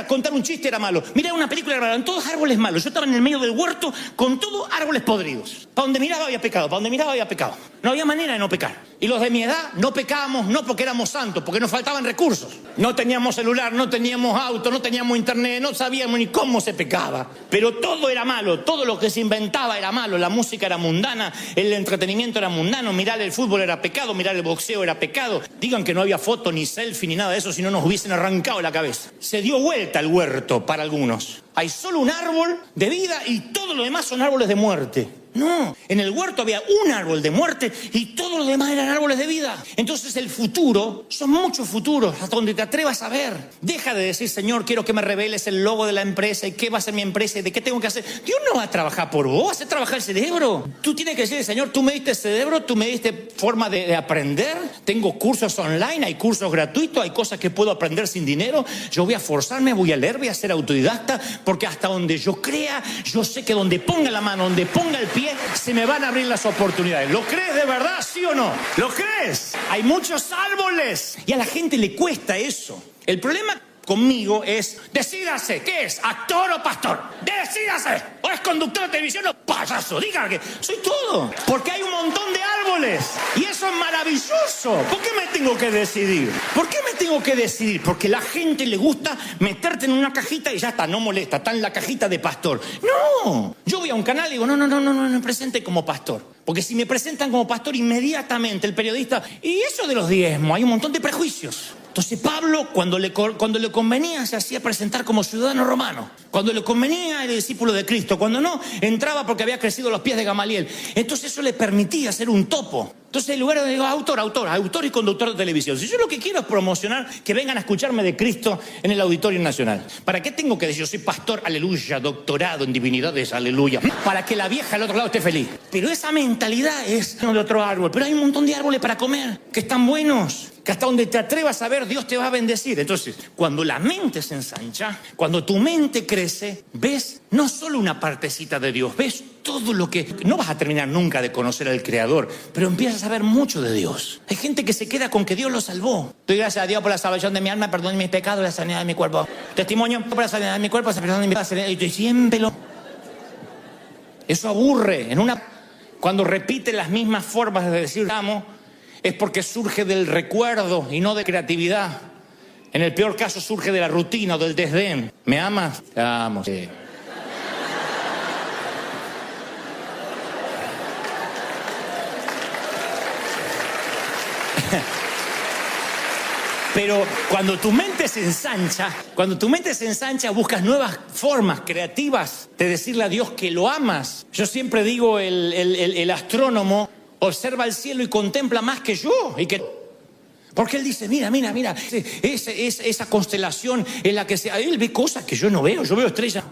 contar un chiste era malo, mirar una película era malo. Eran todos árboles malos. Yo estaba en el medio del huerto con todos árboles podridos. Para donde miraba había pecado, para donde miraba había pecado. No había manera de no pecar. Y los de mi edad no pecábamos, no porque éramos santos, porque nos faltaban recursos. No teníamos celular, no teníamos auto, no teníamos internet, no sabíamos ni cómo se pecaba. Pero todo era malo, todo lo que se inventaba era malo. La música era mundana, el entretenimiento era mundano, mirar el fútbol era pecado, mirar el boxeo era pecado. Digan que no había foto, ni selfie, ni nada de eso, si no nos hubiesen arrancado la cabeza. Se dio vuelta el huerto para algunos. Hay solo un árbol de vida y todo lo demás son árboles de muerte. No, en el huerto había un árbol de muerte y todos los demás eran árboles de vida. Entonces el futuro, son muchos futuros, hasta donde te atrevas a ver. Deja de decir, Señor, quiero que me reveles el logo de la empresa y qué va a ser mi empresa y de qué tengo que hacer. Dios no va a trabajar por vos, va a hacer trabajar el cerebro. Tú tienes que decir, Señor, tú me diste cerebro, tú me diste forma de aprender. Tengo cursos online, hay cursos gratuitos, hay cosas que puedo aprender sin dinero. Yo voy a forzarme, voy a leer, voy a ser autodidacta, porque hasta donde yo crea, yo sé que donde ponga la mano, donde ponga el pie, se me van a abrir las oportunidades. ¿Lo crees de verdad, sí o no? ¿Lo crees? Hay muchos árboles y a la gente le cuesta eso. El problema conmigo es, decídase, ¿qué es? ¿Actor o pastor? Decídase. ¿O es conductor de televisión o payaso? Diga que soy todo. Porque hay un montón de árboles y eso es maravilloso. ¿Por qué me tengo que decidir? ¿Por qué me tengo que decidir? Porque a la gente le gusta meterte en una cajita y ya está, no molesta, está en la cajita de pastor. No, yo voy a un canal y digo, no me presente como pastor. Porque si me presentan como pastor, inmediatamente el periodista, y eso de los diezmos, hay un montón de prejuicios. Entonces Pablo, cuando le convenía, se hacía presentar como ciudadano romano. Cuando le convenía, era discípulo de Cristo. Cuando no, entraba porque había crecido a los pies de Gamaliel. Entonces eso le permitía ser un topo. Entonces, en lugar de digo, autor y conductor de televisión. Si yo lo que quiero es promocionar que vengan a escucharme de Cristo en el Auditorio Nacional. ¿Para qué tengo que decir, yo soy pastor, aleluya, doctorado en divinidades, aleluya? Para que la vieja al otro lado esté feliz. Pero esa mentalidad es de otro árbol. Pero hay un montón de árboles para comer que están buenos, que hasta donde te atrevas a ver, Dios te va a bendecir. Entonces, cuando la mente se ensancha, cuando tu mente crece, ves no solo una partecita de Dios, ves todo lo que... No vas a terminar nunca de conocer al Creador, pero empiezas a ver mucho de Dios. Hay gente que se queda con que Dios lo salvó. Doy gracias a Dios por la salvación de mi alma, perdón de mis pecados, la sanidad de mi cuerpo. Testimonio por la sanidad de mi cuerpo, la perdón de mi pecados. Y siempre lo... Eso aburre. Cuando repite las mismas formas de decir amo, es porque surge del recuerdo y no de creatividad. En el peor caso surge de la rutina o del desdén. ¿Me amas? Te amo, sí. Pero cuando tu mente se ensancha, buscas nuevas formas creativas de decirle a Dios que lo amas. Yo siempre digo, el astrónomo observa el cielo y contempla más que yo. Porque él dice, mira, esa constelación en la que él ve cosas que yo no veo, yo veo estrellas.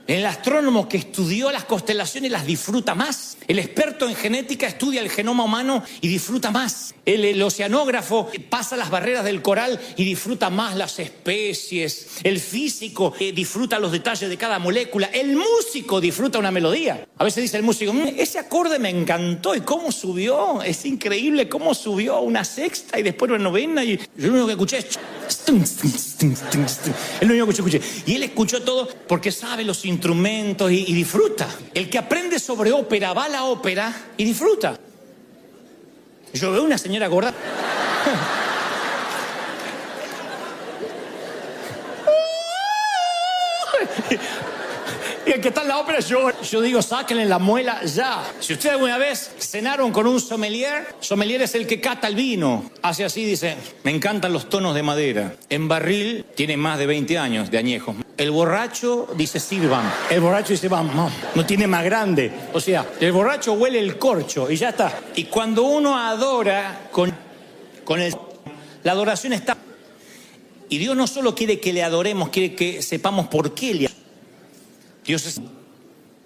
El astrónomo que estudió las constelaciones las disfruta más. El experto en genética estudia el genoma humano y disfruta más. El oceanógrafo pasa las barreras del coral y disfruta más las especies. El físico disfruta los detalles de cada molécula. El músico disfruta una melodía. A veces dice el músico, ese acorde me encantó y cómo subió. Es increíble cómo subió a una sexta y después una novena. Y yo lo único que escuché es... Es lo único que yo escuché. Y él escuchó todo porque sabe los instrumentos y disfruta. El que aprende sobre ópera va a la ópera y disfruta. Yo veo una señora gorda. Y el que está en la ópera, yo digo, sáquenle la muela ya. Si ustedes alguna vez cenaron con un sommelier es el que cata el vino. Hace así, dice, me encantan los tonos de madera. En barril tiene más de 20 años de añejo. El borracho dice, sirvan. El borracho dice, vamos, no tiene más grande. O sea, el borracho huele el corcho y ya está. Y cuando uno adora la adoración está... Y Dios no solo quiere que le adoremos, quiere que sepamos por qué le adoramos. Dios es...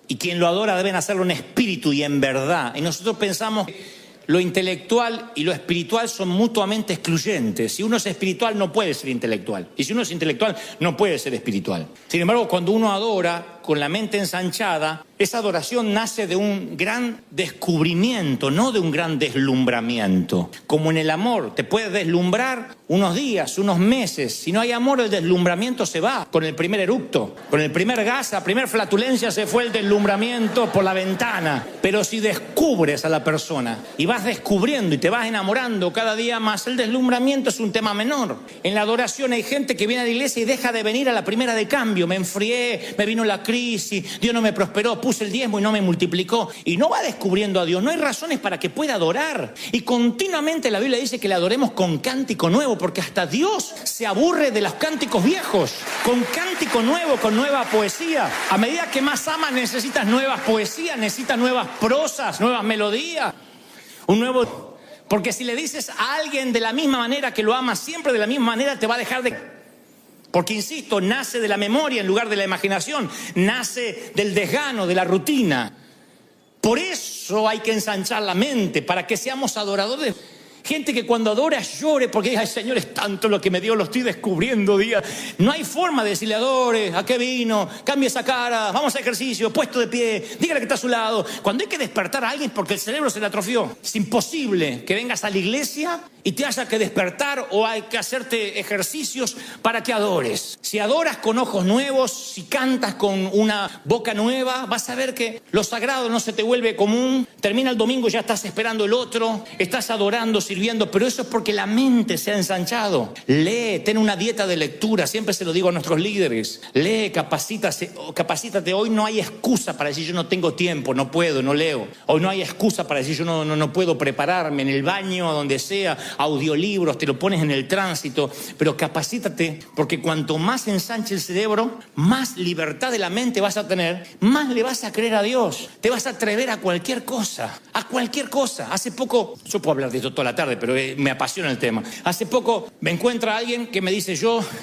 Y quien lo adora deben hacerlo en espíritu y en verdad. Y nosotros pensamos que lo intelectual y lo espiritual son mutuamente excluyentes. Si uno es espiritual no puede ser intelectual. Y si uno es intelectual no puede ser espiritual. Sin embargo, cuando uno adora con la mente ensanchada, esa adoración nace de un gran descubrimiento, no de un gran deslumbramiento. Como en el amor, te puedes deslumbrar unos días, unos meses. Si no hay amor, el deslumbramiento se va. Con el primer eructo, con el primer gas, la primera flatulencia se fue el deslumbramiento por la ventana. Pero si descubres a la persona y vas descubriendo y te vas enamorando cada día más, el deslumbramiento es un tema menor. En la adoración hay gente que viene a la iglesia y deja de venir a la primera de cambio. Me enfrié, me vino la crisis, Dios no me prosperó, puse el diezmo y no me multiplicó. Y no va descubriendo a Dios, no hay razones para que pueda adorar. Y continuamente la Biblia dice que le adoremos con cántico nuevo, porque hasta Dios se aburre de los cánticos viejos. Con cántico nuevo, con nueva poesía. A medida que más amas necesitas nuevas poesías, necesitas nuevas prosas, nuevas melodías. Porque si le dices a alguien de la misma manera que lo amas, siempre de la misma manera te va a dejar de... Porque, insisto, nace de la memoria en lugar de la imaginación, nace del desgano, de la rutina. Por eso hay que ensanchar la mente, para que seamos adoradores. Gente que cuando adora llore porque dice, ay, Señor, es tanto lo que me dio, lo estoy descubriendo día. No hay forma de decirle, adore, ¿a qué vino? Cambie esa cara, vamos a ejercicio, puesto de pie, dígale que está a su lado. Cuando hay que despertar a alguien porque el cerebro se le atrofió, es imposible que vengas a la iglesia y te haya que despertar o hay que hacerte ejercicios para que adores. Si adoras con ojos nuevos, si cantas con una boca nueva, vas a ver que lo sagrado no se te vuelve común. Termina el domingo y ya estás esperando el otro, estás adorando sin sirviendo, pero eso es porque la mente se ha ensanchado. Lee, ten una dieta de lectura, siempre se lo digo a nuestros líderes. Lee, capacítate. Hoy no hay excusa para decir yo no tengo tiempo, no puedo, no leo. Hoy no hay excusa para decir yo no puedo prepararme, en el baño, donde sea, audiolibros, te lo pones en el tránsito, pero capacítate, porque cuanto más ensanche el cerebro, más libertad de la mente vas a tener, más le vas a creer a Dios, te vas a atrever a cualquier cosa, Hace poco, yo puedo hablar de esto toda la tarde, pero me apasiona el tema. Hace poco me encuentra alguien que me dice,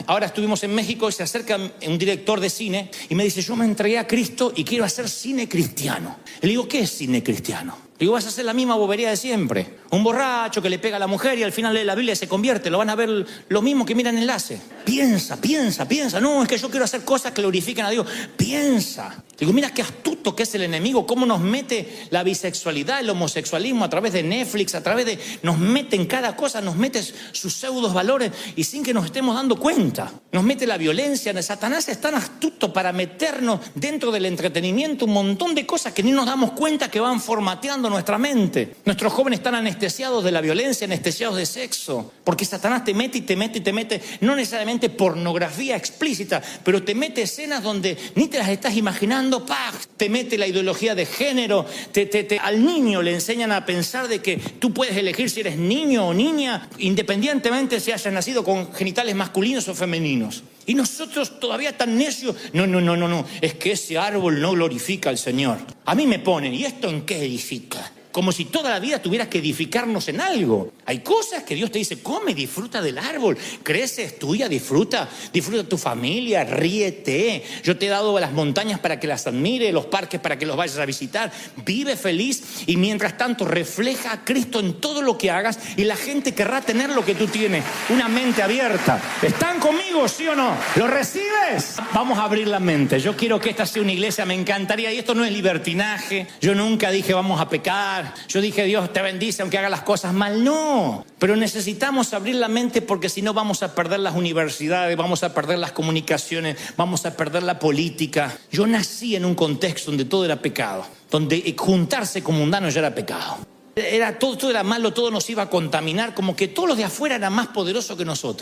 ahora estuvimos en México y se acerca un director de cine y me dice, yo me entregué a Cristo y quiero hacer cine cristiano. Le digo, ¿qué es cine cristiano? Le digo, vas a hacer la misma bobería de siempre. Un borracho que le pega a la mujer y al final lee la Biblia y se convierte. Lo van a ver lo mismo que miran enlace. Piensa. No, es que yo quiero hacer cosas que glorifiquen a Dios. Piensa. Digo, mira qué astuto que es el enemigo. Cómo nos mete la bisexualidad, el homosexualismo a través de Netflix, nos mete en cada cosa, nos mete sus pseudos valores y sin que nos estemos dando cuenta. Nos mete la violencia. Satanás es tan astuto para meternos dentro del entretenimiento un montón de cosas que ni nos damos cuenta que van formateando nuestra mente. Nuestros jóvenes están anestesiados de la violencia, anestesiados de sexo, porque Satanás te mete, no necesariamente pornografía explícita, pero te mete escenas donde ni te las estás imaginando, te mete la ideología de género, al niño le enseñan a pensar de que tú puedes elegir si eres niño o niña, independientemente si hayas nacido con genitales masculinos o femeninos. Y nosotros todavía tan necios, no, es que ese árbol no glorifica al Señor. A mí me ponen, ¿y esto en qué edifica? Como si toda la vida tuvieras que edificarnos en algo. Hay cosas que Dios te dice, come, disfruta del árbol, crece, es tuya, disfruta tu familia, ríete. Yo te he dado las montañas para que las admire, los parques para que los vayas a visitar. Vive feliz y mientras tanto refleja a Cristo en todo lo que hagas y la gente querrá tener lo que tú tienes, una mente abierta. ¿Están conmigo, sí o no? ¿Lo recibes? Vamos a abrir la mente. Yo quiero que esta sea una iglesia, me encantaría, y esto no es libertinaje. Yo nunca dije vamos a pecar. Yo dije Dios te bendice aunque haga las cosas mal. No, pero necesitamos abrir la mente porque si no vamos a perder las universidades, vamos a perder las comunicaciones, vamos a perder la política. Yo nací en un contexto donde todo era pecado, donde juntarse con mundanos ya era pecado. Todo era malo, todo nos iba a contaminar, como que todos los de afuera eran más poderosos que nosotros.